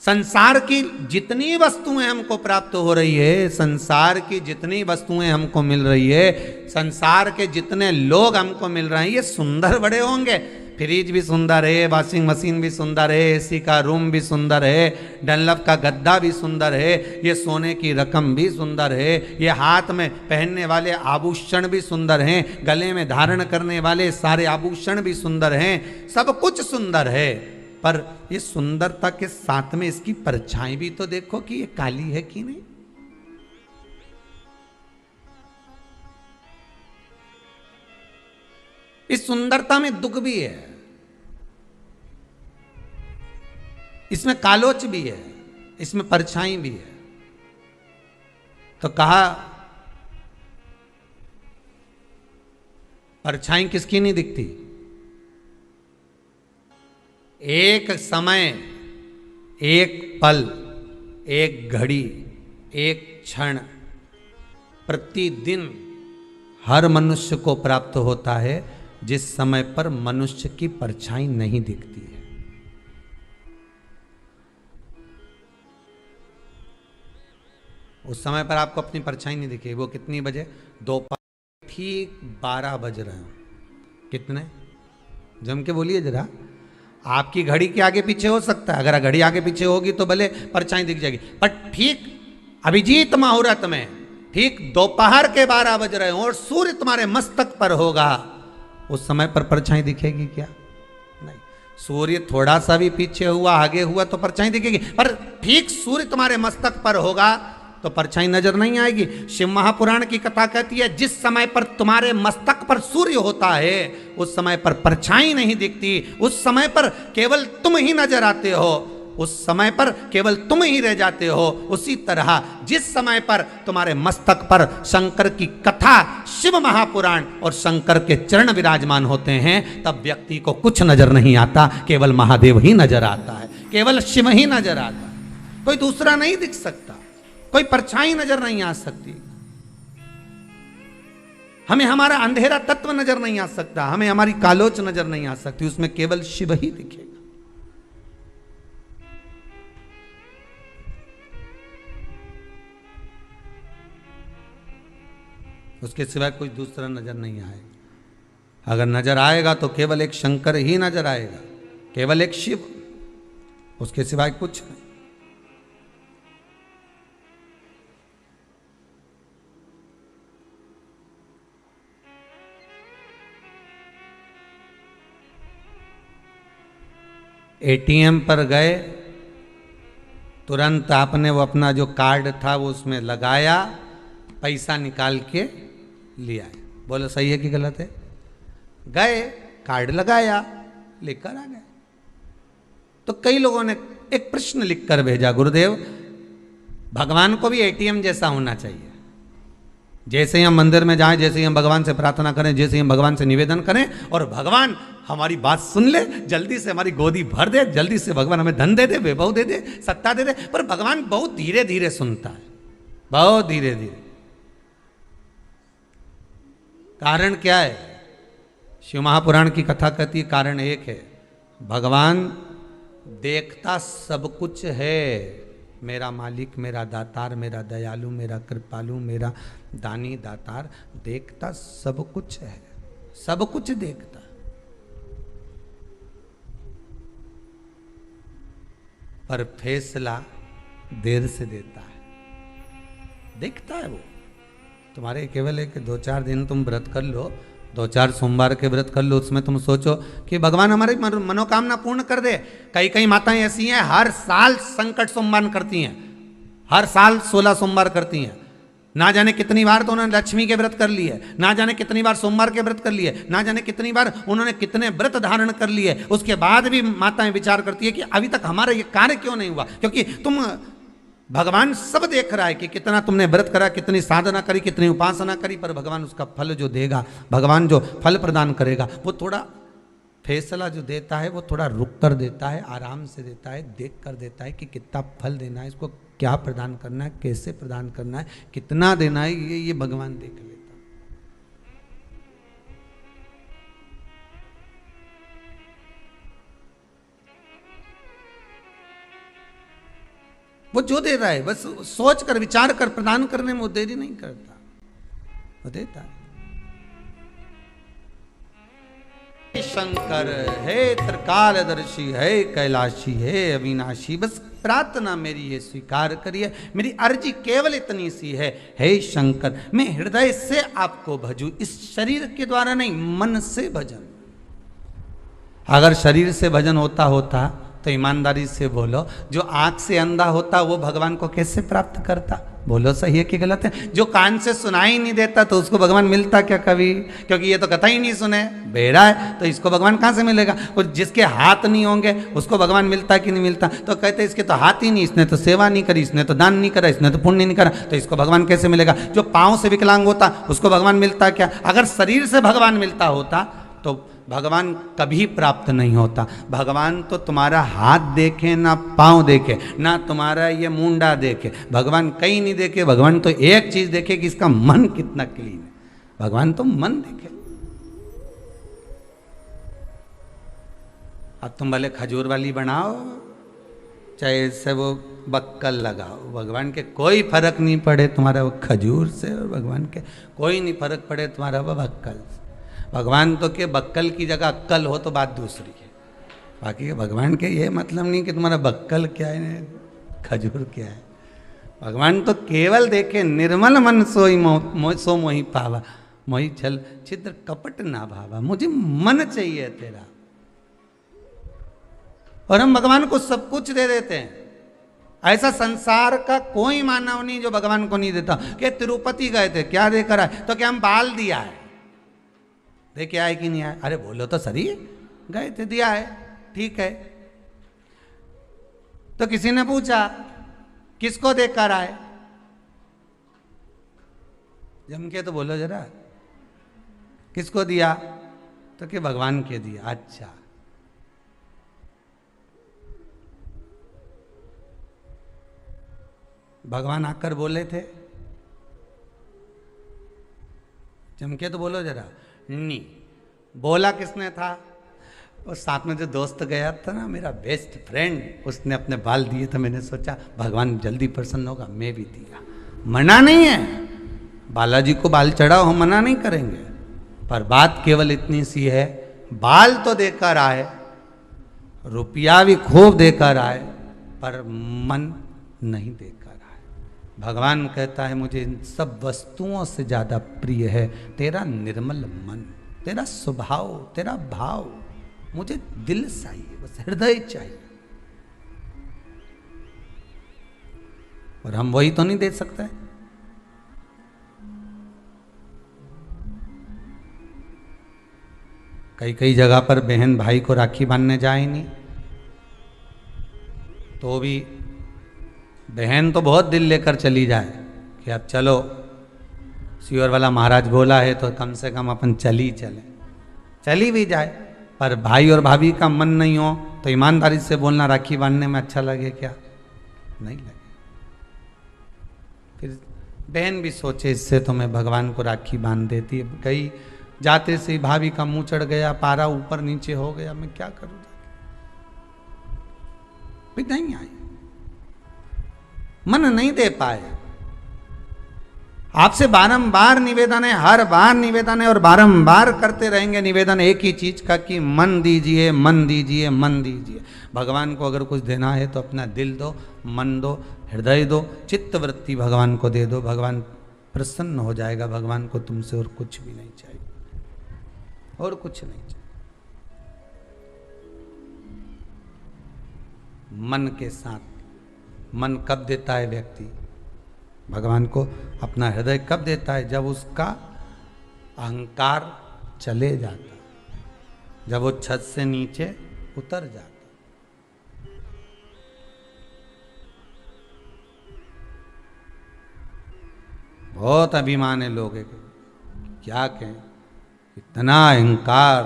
संसार की जितनी वस्तुएं हमको प्राप्त हो रही है, संसार की जितनी वस्तुएं हमको मिल रही है, संसार के जितने लोग हमको मिल रहे हैं, ये सुंदर बड़े होंगे। फ्रिज भी सुंदर है, वॉशिंग मशीन भी सुंदर है, एसी का रूम भी सुंदर है, डनलप का गद्दा भी सुंदर है, ये सोने की रकम भी सुंदर है, ये हाथ में पहनने वाले आभूषण भी सुंदर हैं, गले में धारण करने वाले सारे आभूषण भी सुंदर हैं, सब कुछ सुंदर है। पर ये सुंदरता के साथ में इसकी परछाई भी तो देखो कि ये काली है कि नहीं। इस सुंदरता में दुख भी है, इसमें कालोच भी है, इसमें परछाई भी है। तो कहा परछाई किसकी नहीं दिखती? एक समय, एक पल, एक घड़ी, एक क्षण प्रतिदिन हर मनुष्य को प्राप्त होता है जिस समय पर मनुष्य की परछाई नहीं दिखती है। उस समय पर आपको अपनी परछाई नहीं दिखेगी। वो कितनी बजे? दोपहर ठीक 12 बज रहे हो। कितने? जम के बोलिए जरा। आपकी घड़ी के आगे पीछे हो सकता है, अगर घड़ी आगे पीछे होगी तो भले परछाई दिख जाएगी, पर ठीक अभिजीत मुहूर्त में ठीक दोपहर के 12 बज रहे हो और सूर्य तुम्हारे मस्तक पर होगा, उस समय पर परछाई दिखेगी क्या? नहीं। सूर्य थोड़ा सा भी पीछे हुआ, आगे हुआ तो परछाई दिखेगी, पर ठीक सूर्य तुम्हारे मस्तक पर होगा तो परछाई नजर नहीं आएगी। शिव महापुराण की कथा कहती है जिस समय पर तुम्हारे मस्तक पर सूर्य होता है उस समय पर परछाई नहीं दिखती, उस समय पर केवल तुम ही नजर आते हो, उस समय पर केवल तुम ही रह जाते हो। उसी तरह जिस समय पर तुम्हारे मस्तक पर शंकर की कथा, शिव महापुराण और शंकर के चरण विराजमान होते हैं, तब व्यक्ति को कुछ नजर नहीं आता, केवल महादेव ही नजर आता है, केवल शिव ही नजर आता है, कोई दूसरा नहीं दिख सकता, कोई परछाई नजर नहीं आ सकती। हमें हमारा अंधेरा तत्व नजर नहीं आ सकता, हमें हमारी कालोच नजर नहीं आ सकती, उसमें केवल शिव ही दिखेगा। उसके सिवाय कोई दूसरा नजर नहीं आएगा। अगर नजर आएगा तो केवल एक शंकर ही नजर आएगा, केवल एक शिव, उसके सिवाय कुछ नहीं। एटीएम पर गए, तुरंत आपने वो अपना जो कार्ड था वो उसमें लगाया, पैसा निकाल के लिया। बोलो सही है कि गलत है? गए, कार्ड लगाया, लेकर आ गए। तो कई लोगों ने एक प्रश्न लिखकर भेजा, गुरुदेव भगवान को भी एटीएम जैसा होना चाहिए। जैसे ही हम मंदिर में जाएं, जैसे ही हम भगवान से प्रार्थना करें, जैसे ही हम भगवान से निवेदन करें और भगवान हमारी बात सुन ले, जल्दी से हमारी गोदी भर दे, जल्दी से भगवान हमें धन दे दे, वैभव दे दे, सत्ता दे दे, पर भगवान बहुत धीरे धीरे सुनता है, बहुत धीरे धीरे। कारण क्या है? शिव महापुराण की कथा कहती है कारण एक है, भगवान देखता सब कुछ है, मेरा मालिक, मेरा दातार, मेरा दयालु, मेरा कृपालु, मेरा दानी दातार, देखता सब कुछ है, सब कुछ देखता। पर फैसला देर से देता है, देखता है वो। तुम्हारे केवल है कि 2-4 दिन तुम व्रत कर लो, 2-4 सोमवार के व्रत कर लो, उसमें तुम सोचो कि भगवान हमारी मनोकामना पूर्ण कर दे। कई कई माताएं ऐसी हैं हर साल संकट सोमवार करती हैं, हर साल 16 सोमवार करती हैं, ना जाने कितनी बार तो उन्होंने लक्ष्मी के व्रत कर लिए, ना जाने कितनी बार सोमवार के व्रत कर लिए, ना जाने कितनी बार उन्होंने कितने व्रत धारण कर लिए। उसके बाद भी माताएं विचार करती है कि अभी तक हमारा ये कार्य क्यों नहीं हुआ, क्योंकि तुम भगवान सब देख रहा है कि कितना तुमने व्रत करा, कितनी साधना करी, कितनी उपासना करी, पर भगवान उसका फल जो देगा, भगवान जो फल प्रदान करेगा, वो थोड़ा फैसला जो देता है वो थोड़ा रुक कर देता है, आराम से देता है, देख कर देता है कि कितना फल देना है, इसको क्या प्रदान करना है, कैसे प्रदान करना है, कितना देना है, ये भगवान देख लेता। वो जो दे रहा है बस सोच कर विचार कर प्रदान करने में वो देरी नहीं करता, वो देता है। शंकर है त्रिकालदर्शी, है कैलाशी, है अविनाशी, बस प्रार्थना मेरी ये स्वीकार करिए, मेरी अर्जी केवल इतनी सी है, हे शंकर मैं हृदय से आपको भजूं, इस शरीर के द्वारा नहीं, मन से भजन। अगर शरीर से भजन होता तो ईमानदारी से बोलो, जो आंख से अंधा होता वो भगवान को कैसे प्राप्त करता? बोलो सही है कि गलत है? जो कान से सुनाई नहीं देता तो उसको भगवान मिलता क्या कभी? क्योंकि ये तो कथा ही नहीं सुने, बेड़ा है, तो इसको भगवान कहाँ से मिलेगा? और जिसके हाथ नहीं होंगे उसको भगवान मिलता कि नहीं मिलता? तो कहते इसके तो हाथ ही नहीं, इसने तो सेवा नहीं करी, इसने तो दान नहीं करा, इसने तो पुण्य नहीं करा, तो इसको भगवान कैसे मिलेगा? जो पाँव से विकलांग होता उसको भगवान मिलता क्या? अगर शरीर से भगवान मिलता होता तो भगवान कभी प्राप्त नहीं होता। भगवान तो तुम्हारा हाथ देखे ना पांव देखे, ना तुम्हारा ये मुंडा देखे, भगवान कहीं नहीं देखे, भगवान तो एक चीज देखे कि इसका मन कितना क्लीन है, भगवान तो मन देखे। अब तुम भले खजूर वाली बनाओ चाहे इससे वो बक्कल लगाओ, भगवान के कोई फर्क नहीं पड़े तुम्हारा वो खजूर से, और भगवान के कोई नहीं फर्क पड़े तुम्हारा वो बक्कल से। भगवान तो के बक्कल की जगह अक्कल हो तो बात दूसरी है, बाकी भगवान के ये मतलब नहीं कि तुम्हारा बक्कल क्या है खजूर क्या है। भगवान तो केवल देखे निर्मल मन सोई सो मोहि पावा, मोहि छल छिद्र कपट ना भावा, मुझे मन चाहिए तेरा। और हम भगवान को सब कुछ दे देते हैं। ऐसा संसार का कोई मानव नहीं जो भगवान को नहीं देता। कि तिरुपति गए थे, क्या देकर आए? तो क्या हम बाल दिया है, देखे आए कि नहीं आए? अरे बोलो तो सही, गए थे दिया है, ठीक है। तो किसी ने पूछा किसको देकर आए, जम के तो बोलो जरा, किसको दिया? तो कि भगवान के दिया। अच्छा, भगवान आकर बोले थे? जम के तो बोलो जरा। नहीं, बोला किसने था? और साथ में जो दोस्त गया था ना, मेरा बेस्ट फ्रेंड, उसने अपने बाल दिए थे। मैंने सोचा भगवान जल्दी प्रसन्न होगा, मैं भी दिया। मना नहीं है, बालाजी को बाल चढ़ाओ, हम मना नहीं करेंगे, पर बात केवल इतनी सी है, बाल तो देकर आए, रुपया भी खूब देकर आए, पर मन नहीं देकर आए। भगवान कहता है मुझे इन सब वस्तुओं से ज्यादा प्रिय है तेरा निर्मल मन, तेरा स्वभाव, तेरा भाव। मुझे दिल चाहिए, बस हृदय चाहिए, और हम वही तो नहीं दे सकते। कई कई जगह पर बहन भाई को राखी बांधने जाए नहीं, तो भी बहन तो बहुत दिल लेकर चली जाए कि अब चलो सियोर वाला महाराज बोला है तो कम से कम अपन चली भी जाए, पर भाई और भाभी का मन नहीं हो तो ईमानदारी से बोलना, राखी बांधने में अच्छा लगे क्या? नहीं लगे। फिर बहन भी सोचे इससे तो मैं भगवान को राखी बांध देती है, गई जाते से भाभी का मुंह चढ़ गया, पारा ऊपर नीचे हो गया, मैं क्या करूं? भी नहीं आई, मन नहीं दे पाए। आपसे बारंबार निवेदन है, हर बार निवेदन है और बारंबार करते रहेंगे निवेदन एक ही चीज का कि मन दीजिए, मन दीजिए, मन दीजिए। भगवान को अगर कुछ देना है तो अपना दिल दो, मन दो, हृदय दो, चित्त वृत्ति भगवान को दे दो, भगवान प्रसन्न हो जाएगा। भगवान को तुमसे और कुछ भी नहीं चाहिए, और कुछ नहीं चाहिए। मन के साथ, मन कब देता है व्यक्ति भगवान को? अपना हृदय कब देता है? जब उसका अहंकार चले जाता, जब वो छत से नीचे उतर जाता। बहुत अभिमान है लोगों के, क्या कहें, इतना अहंकार।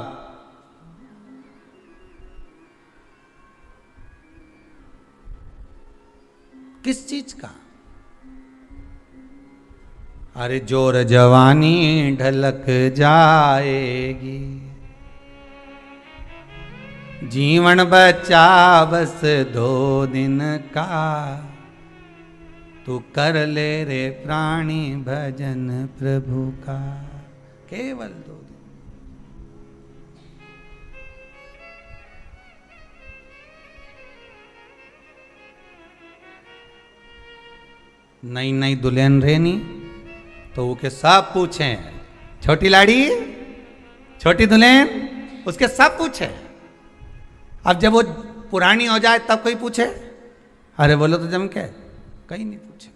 किस चीज का? अरे जोर जवानी ढलक जाएगी, जीवन बचा बस 2 दिन का, तू कर ले रे प्राणी भजन प्रभु का। केवल 2 दिन। नई नई दुल्हन रहनी तो वो के सब पूछे, छोटी लाड़ी, छोटी दुल्हन, उसके सब पूछे। अब जब वो पुरानी हो जाए तब कोई पूछे? अरे बोलो तो जम के, कहीं नहीं पूछे।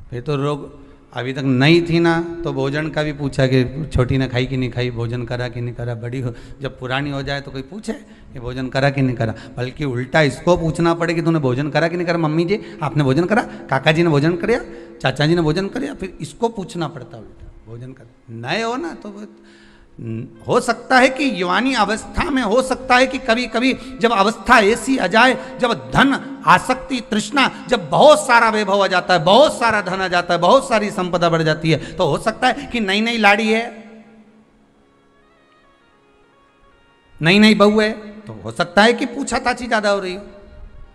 फिर तो लोग, अभी तक नहीं थी ना तो भोजन का भी पूछा कि छोटी ने खाई कि नहीं खाई, भोजन करा कि नहीं करा। बड़ी हो, जब पुरानी हो जाए तो कोई पूछे कि भोजन करा कि नहीं करा, बल्कि उल्टा इसको पूछना पड़े कि तूने भोजन करा कि नहीं करा। मम्मी जी आपने भोजन करा, काका जी ने भोजन कराया, चाचा जी ने भोजन कराया, फिर इसको पूछना पड़ता उल्टा भोजन कर। नए हो ना तो हो सकता है कि युवानी अवस्था में हो सकता है कि कभी कभी जब अवस्था ऐसी आ जाए, जब धन आसक्ति तृष्णा, जब बहुत सारा वैभव आ जाता है, बहुत सारा धन आ जाता है, बहुत सारी संपदा बढ़ जाती है, तो हो सकता है कि नई नई लाड़ी है, नई नई बहू है, तो हो सकता है कि पूछा ताछी ज्यादा हो रही हो।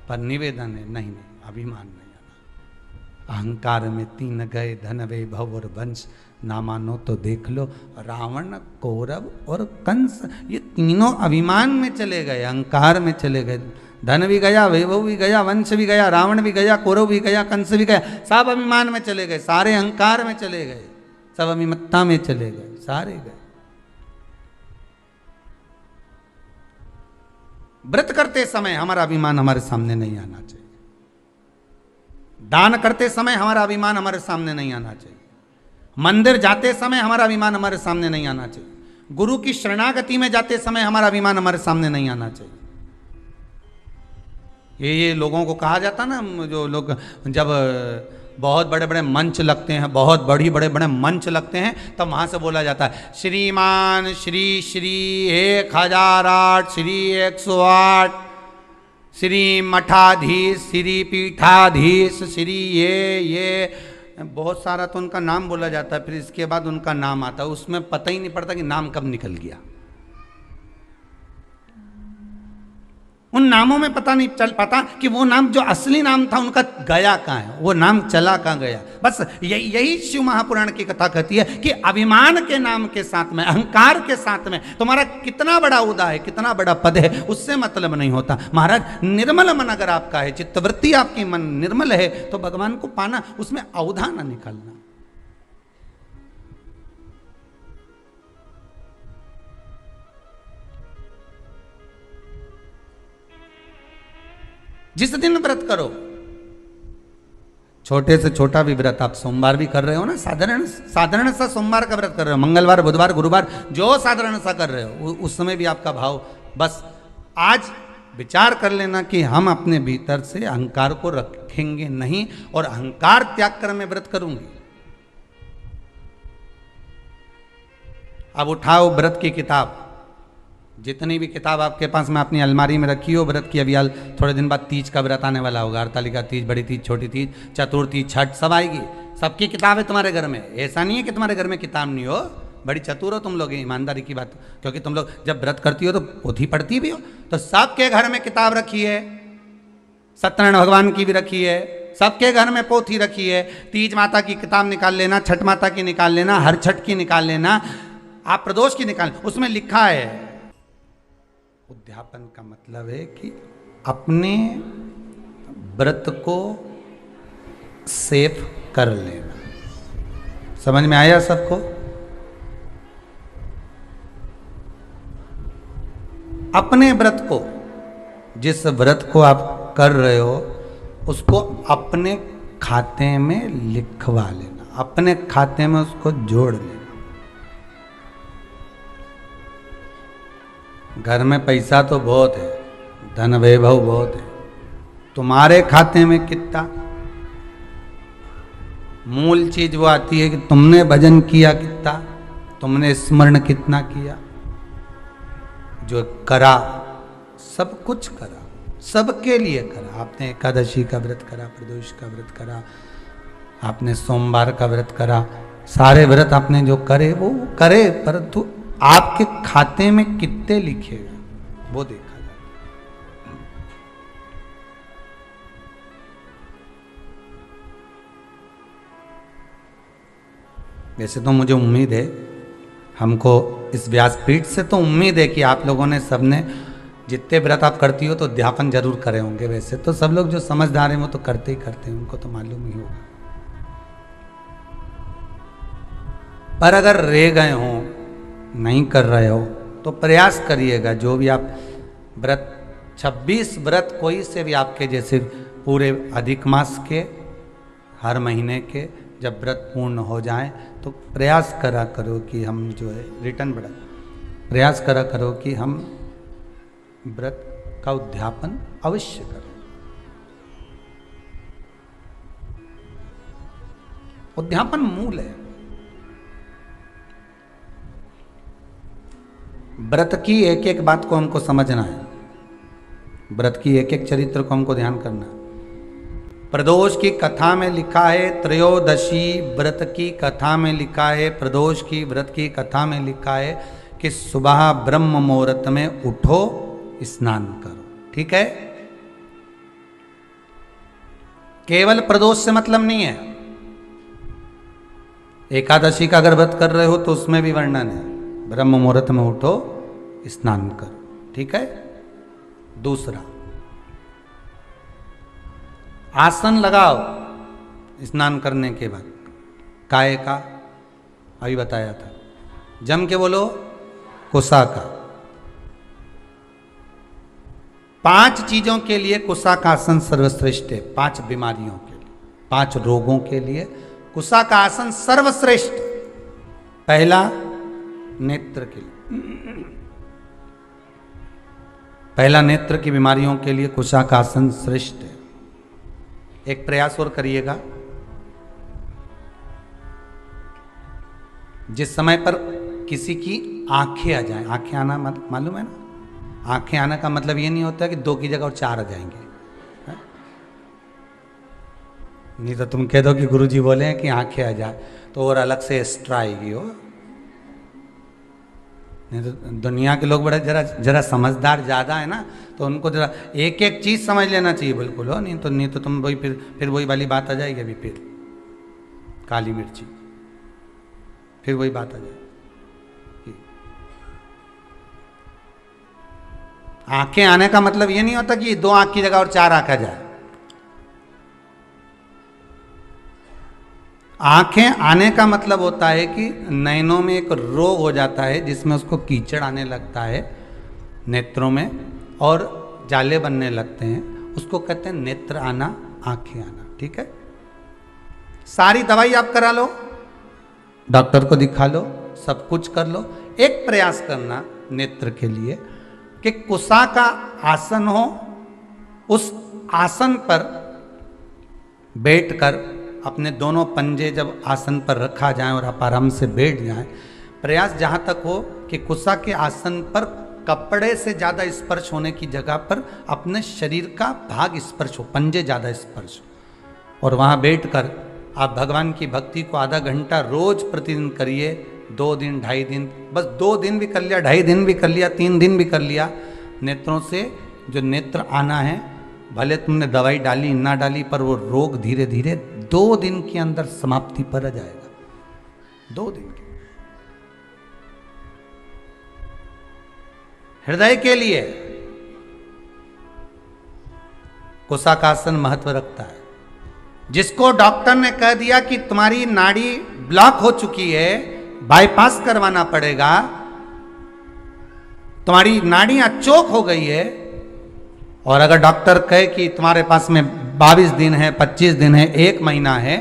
पर निवेदन है, नहीं नहीं, अभिमान नहीं आना। अहंकार में 3 गए, धन वैभव और वंश, ना मानो तो देख लो रावण, कौरव और कंस, ये तीनों अभिमान में चले गए, अहंकार में चले गए। धन भी गया, वैभव भी गया, वंश भी गया, रावण भी गया, कौरव भी गया, कंस भी गया, सब अभिमान में चले गए, सारे अहंकार में चले गए, सब अभिमत्ता में चले गए, सारे गए। व्रत करते समय हमारा अभिमान हमारे सामने नहीं आना चाहिए, दान करते समय हमारा अभिमान हमारे सामने नहीं आना चाहिए, मंदिर जाते समय हमारा अभिमान हमारे सामने नहीं आना चाहिए, गुरु की शरणागति में जाते समय हमारा अभिमान हमारे सामने नहीं आना चाहिए। ये लोगों को कहा जाता ना, जो लोग जब बहुत बड़े बड़े मंच लगते हैं, बहुत बड़े बड़े मंच लगते हैं, तब वहां से बोला जाता है श्रीमान श्री श्री 1008 श्री 108 श्री मठाधीश श्री पीठाधीश श्री ये बहुत सारा तो उनका नाम बोला जाता है, फिर इसके बाद उनका नाम आता है, उसमें पता ही नहीं पड़ता कि नाम कब निकल गया। उन नामों में पता नहीं चल पाता कि वो नाम जो असली नाम था उनका गया कहाँ है, वो नाम चला कहाँ गया। बस यही शिव महापुराण की कथा कहती है कि अभिमान के नाम के साथ में, अहंकार के साथ में तुम्हारा कितना बड़ा उदा है, कितना बड़ा पद है, उससे मतलब नहीं होता। महाराज निर्मल मन अगर आपका है, चित्तवृत्ति आपकी मन निर्मल है, तो भगवान को पाना, उसमें औधा ना निकालना। जिस दिन व्रत करो, छोटे से छोटा भी व्रत, आप सोमवार भी कर रहे हो ना, साधारण सा सोमवार का व्रत कर रहे हो, मंगलवार बुधवार गुरुवार जो साधारण सा कर रहे हो, उस समय भी आपका भाव बस आज विचार कर लेना कि हम अपने भीतर से अहंकार को रखेंगे नहीं और अहंकार त्याग कर मैं व्रत करूंगी। अब उठाओ व्रत की किताब, जितनी भी किताब आपके पास में अपनी अलमारी में रखी हो व्रत की, अभी थोड़े दिन बाद तीज का व्रत आने वाला होगा, हरतालिका तीज, बड़ी तीज, छोटी तीज, चतुर्थी, छठ सब आएगी, सबकी किताब है तुम्हारे घर में। ऐसा नहीं है कि तुम्हारे घर में किताब नहीं हो, बड़ी चतुर हो तुम लोग, ईमानदारी की बात, क्योंकि तुम लोग जब व्रत करती हो तो पोथी पढ़ती भी हो, तो सबके घर में किताब रखी है, सत्यनारायण भगवान की भी रखी है, सबके घर में पोथी रखी है। तीज माता की किताब निकाल लेना, छठ माता की निकाल लेना, हर छठ की निकाल लेना, आप प्रदोष की निकाल, उसमें लिखा है उद्यापन का मतलब है कि अपने व्रत को सेफ कर लेना। समझ में आया सबको? अपने व्रत को, जिस व्रत को आप कर रहे हो उसको अपने खाते में लिखवा लेना, अपने खाते में उसको जोड़ लेना। घर में पैसा तो बहुत है, धन वैभव बहुत है, तुम्हारे खाते में कितना? मूल चीज वो आती है कि तुमने भजन किया कितना, तुमने स्मरण कितना किया, जो करा सब कुछ करा, सबके लिए करा। आपने एकादशी का व्रत करा, प्रदोष का व्रत करा, आपने सोमवार का व्रत करा, सारे व्रत आपने जो करे वो करे, परंतु आपके खाते में कितने लिखेगा वो देखा जाए। वैसे तो मुझे उम्मीद है, हमको इस व्यासपीठ से तो उम्मीद है कि आप लोगों ने सबने जितने व्रत आप करती हो तो अध्यापन जरूर करे होंगे। वैसे तो सब लोग जो समझदार हैं वो तो करते ही करते हैं, उनको तो मालूम ही होगा। पर अगर रह गए हों, नहीं कर रहे हो तो प्रयास करिएगा, जो भी आप व्रत 26 व्रत कोई से भी आपके जैसे पूरे अधिक मास के हर महीने के जब व्रत पूर्ण हो जाए तो प्रयास करा करो कि हम जो है रिटर्न बढ़ा, प्रयास करा करो कि हम व्रत का उद्यापन अवश्य करें। उद्यापन मूल है। व्रत की एक एक बात को हमको समझना है, व्रत की एक एक चरित्र को हमको ध्यान करना है। प्रदोष की कथा में लिखा है, त्रयोदशी व्रत की कथा में लिखा है, प्रदोष की व्रत की कथा में लिखा है कि सुबह ब्रह्म मुहूर्त में उठो, स्नान करो। ठीक है, केवल प्रदोष से मतलब नहीं है। एकादशी का अगर व्रत कर रहे हो तो उसमें भी वर्णन है, ब्रह्म मुहूर्त में उठो, स्नान करो। ठीक है। दूसरा, आसन लगाओ स्नान करने के बाद, काय का अभी बताया था, जम के बोलो कुसा का। 5 चीजों के लिए कुसा का आसन सर्वश्रेष्ठ है, 5 बीमारियों के लिए, 5 रोगों के लिए कुसा का आसन सर्वश्रेष्ठ। पहला, नेत्र के लिए, पहला नेत्र की बीमारियों के लिए कुसा का आसन श्रेष्ठ है। एक प्रयास और करिएगा, जिस समय पर किसी की आंखें आ जाएं, आंखें आना मालूम है ना, आंखें आने का मतलब ये नहीं होता कि 2 की जगह और 4 आ जाएंगे। है? नहीं तो तुम कह दो कि गुरुजी बोले हैं कि आंखें आ जाए तो और अलग से एक्स्ट्रा आएगी हो। नहीं तो दुनिया के लोग बड़े जरा समझदार ज़्यादा है ना, तो उनको जरा एक एक चीज़ समझ लेना चाहिए बिल्कुल हो। नहीं तो तुम वही फिर वही वाली बात आ जाएगी, अभी फिर काली मिर्ची, फिर वही बात आ जाएगी। आंखें आने का मतलब ये नहीं होता कि 2 आंख की जगह और 4 आंख आ जाए। आंखें आने का मतलब होता है कि नयनों में एक रोग हो जाता है जिसमें उसको कीचड़ आने लगता है नेत्रों में और जाले बनने लगते हैं, उसको कहते हैं नेत्र आना, आंखें आना। ठीक है, सारी दवाई आप करा लो, डॉक्टर को दिखा लो, सब कुछ कर लो, एक प्रयास करना नेत्र के लिए कि कुसा का आसन हो, उस आसन पर बैठकर अपने दोनों पंजे जब आसन पर रखा जाए और आप आराम से बैठ जाएं, प्रयास जहां तक हो कि कुसा के आसन पर कपड़े से ज्यादा स्पर्श होने की जगह पर अपने शरीर का भाग स्पर्श हो, पंजे ज्यादा स्पर्श हो, और वहां बैठकर आप भगवान की भक्ति को आधा घंटा रोज प्रतिदिन करिए। 2 दिन 2.5 दिन, बस 2 दिन भी कर लिया, 2.5 दिन भी कर लिया, 3 दिन भी कर लिया, नेत्रों से जो नेत्र आना है, भले तुमने दवाई डाली ना डाली, पर वो रोग धीरे धीरे 2 दिन के अंदर समाप्ति पर आ जाएगा। 2 दिन के हृदय के लिए कुसा का आसन महत्व रखता है। जिसको डॉक्टर ने कह दिया कि तुम्हारी नाड़ी ब्लॉक हो चुकी है, बाईपास करवाना पड़ेगा, तुम्हारी नाड़ियां चोक हो गई है, और अगर डॉक्टर कहे कि तुम्हारे पास में 22 दिन है, 25 दिन है, 1 महीना है,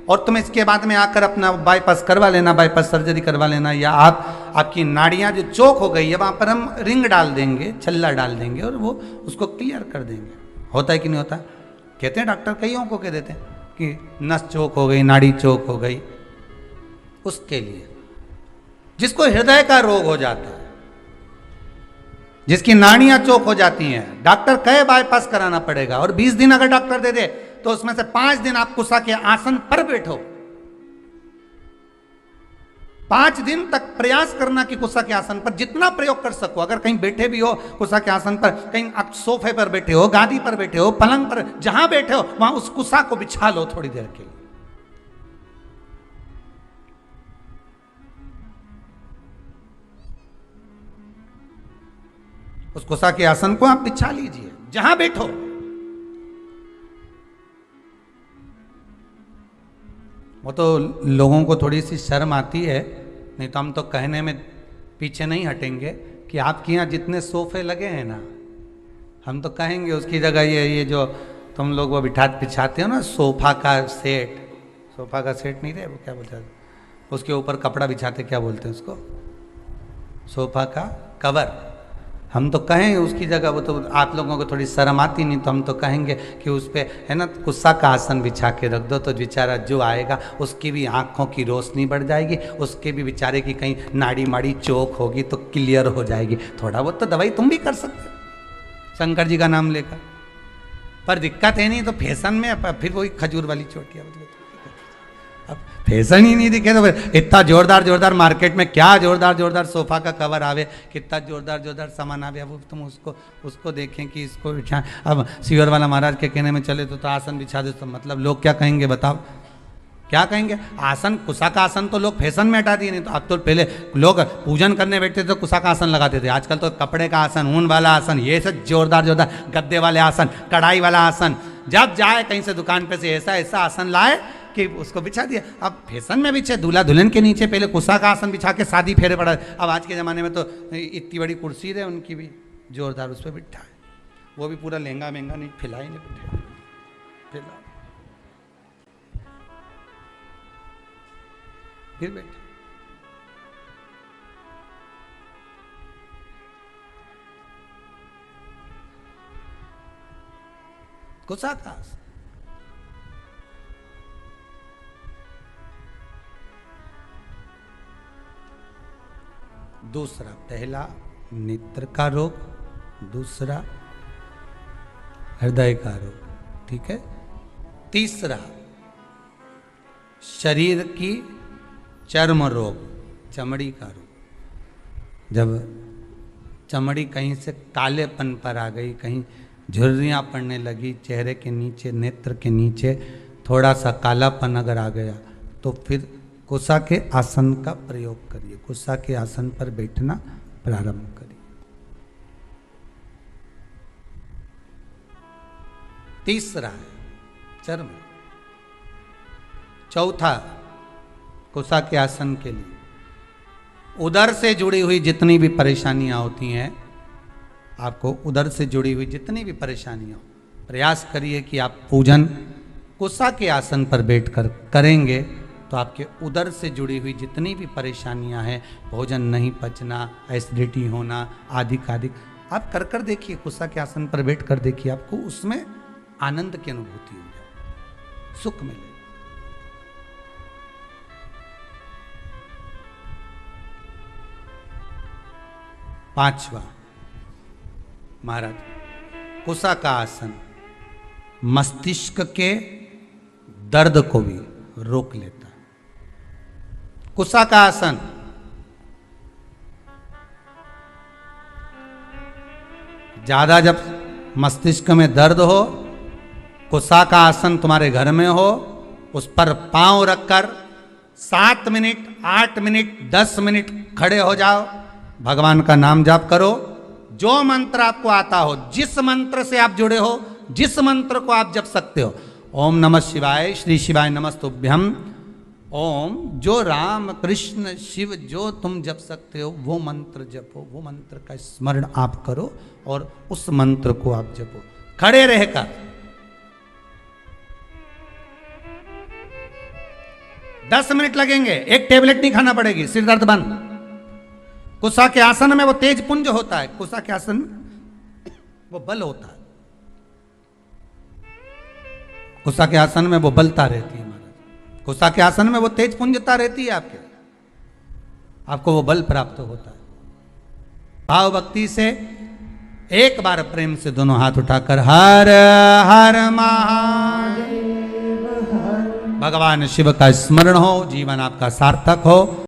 और तुम इसके बाद में आकर अपना बाईपास करवा लेना, बाईपास सर्जरी करवा लेना, या आपकी नाड़ियां जो चोक हो गई है वहां पर हम रिंग डाल देंगे, छल्ला डाल देंगे और वो उसको क्लियर कर देंगे। होता है कि नहीं होता? कहते हैं डॉक्टर, कईयों को कह देते हैं कि नस चोक हो गई, नाड़ी चोक हो गई। उसके लिए जिसको हृदय का रोग हो जाता है, जिसकी नाड़ियां चोक हो जाती हैं, डॉक्टर कहे बाईपास कराना पड़ेगा, और 20 दिन अगर डॉक्टर दे दे तो उसमें से 5 दिन आप कुसा के आसन पर बैठो। 5 दिन तक प्रयास करना कि कुसा के आसन पर जितना प्रयोग कर सको। अगर कहीं बैठे भी हो कुसा के आसन पर, कहीं आप सोफे पर बैठे हो, गादी पर बैठे हो, पलंग पर, जहां बैठे हो वहां उस कुसा को बिछा लो थोड़ी देर के लिए। उस कुसा के आसन को आप बिछा लीजिए जहां बैठो। वो तो लोगों को थोड़ी सी शर्म आती है, नहीं तो हम तो कहने में पीछे नहीं हटेंगे कि आपके यहाँ जितने सोफे लगे हैं ना, हम तो कहेंगे उसकी जगह ये जो तुम लोग वो बिछाते हो ना, सोफा का सेट, सोफा का सेट नहीं रहे, वो क्या बोलते हैं उसके ऊपर कपड़ा बिछाते, क्या बोलते हैं उसको, सोफा का कवर। हम तो कहें उसकी जगह, वो तो आप लोगों को थोड़ी शर्म आती, नहीं तो हम तो कहेंगे कि उस पर है ना कुसा का आसन बिछा के रख दो, तो बेचारा जो आएगा उसकी भी आंखों की रोशनी बढ़ जाएगी, उसके भी बेचारे की कहीं नाड़ी माड़ी चोक होगी तो क्लियर हो जाएगी। थोड़ा बहुत तो दवाई तुम भी कर सकते हो शंकर जी का नाम लेकर, पर दिक्कत है नहीं तो फैशन में फिर वही खजूर वाली चोटियाँ। अब फैशन ही नहीं दिखे तो फिर इतना जोरदार मार्केट में क्या जोरदार सोफा का कवर आवे, कितना जोरदार सामान आवे, अब तुम उसको देखें कि इसको बिछा। अब सीवर वाला महाराज के कहने में चले तो आसन बिछा दे, तो मतलब लोग क्या कहेंगे बताओ, क्या कहेंगे? आसन, कुसा का आसन तो लोग फैशन में हटा दिए, नहीं तो अब तो पहले लोग पूजन करने बैठते थे तो कुसा का आसन लगाते थे, आजकल तो कपड़े का आसन, ऊन वाला आसन, ये सब जोरदार गद्दे वाले आसन, कढ़ाई वाला आसन, जब जाए कहीं से दुकान पे से ऐसा आसन लाए कि उसको बिछा दिया। अब फैशन में बिछे, दूल्हा दुल्हन के नीचे पहले कुसा का आसन बिछा के शादी फेरे पड़ा। अब आज के ज़माने में तो इतनी बड़ी कुर्सी है उनकी भी जोरदार, उस पर बिठा है, वो भी पूरा लहंगा महंगा नहीं, फिला ही नहीं बिठा, फिला फिर बैठे। कुसा का आसन। दूसरा, पहला नेत्र का रोग, दूसरा हृदय का रोग, ठीक है। तीसरा शरीर की चर्म रोग, चमड़ी का रोग। जब चमड़ी कहीं से कालेपन पर आ गई, कहीं झुर्रियाँ पड़ने लगी, चेहरे के नीचे, नेत्र के नीचे थोड़ा सा कालापन अगर आ गया, तो फिर कुसा के आसन का प्रयोग करिए, कुसा के आसन पर बैठना प्रारंभ करिए। तीसरा है चर्म। चौथा, कुसा के आसन के लिए उदर से जुड़ी हुई जितनी भी परेशानियां होती हैं, आपको उदर से जुड़ी हुई जितनी भी परेशानियां, प्रयास करिए कि आप पूजन कुसा के आसन पर बैठकर करेंगे तो आपके उदर से जुड़ी हुई जितनी भी परेशानियां हैं, भोजन नहीं पचना, एसिडिटी होना, आदि आप कर देखिए, कुसा के आसन पर बैठ कर देखिए, आपको उसमें आनंद की अनुभूति हो जाए, सुख मिले। पांचवा, महाराज, कुसा का आसन मस्तिष्क के दर्द को भी रोक लेता है। कुसा का आसन ज्यादा जब मस्तिष्क में दर्द हो, कुसा का आसन तुम्हारे घर में हो, उस पर पांव रखकर 7 मिनट, 8 मिनट, 10 मिनट खड़े हो जाओ, भगवान का नाम जाप करो। जो मंत्र आपको आता हो, जिस मंत्र से आप जुड़े हो, जिस मंत्र को आप जप सकते हो, ओम नमः शिवाय, श्री शिवाय नमस्तुभ्यम, ओम, जो राम कृष्ण शिव जो तुम जप सकते हो वो मंत्र जपो, वो मंत्र का स्मरण आप करो और उस मंत्र को आप जपो खड़े रहकर। 10 मिनट लगेंगे, एक टेबलेट नहीं खाना पड़ेगी, सिर दर्द बंद। कुसा के आसन में वो तेज पुंज होता है, कुसा के आसन में वो बल होता है, कुसा के आसन में वो बलता रहती है महाराज, कुसा के आसन में वो तेज पुंजता रहती है आपके, आपको वो बल प्राप्त होता है। भाव भक्ति से एक बार प्रेम से दोनों हाथ उठाकर हर हर महादेव, भगवान शिव का स्मरण हो, जीवन आपका सार्थक हो।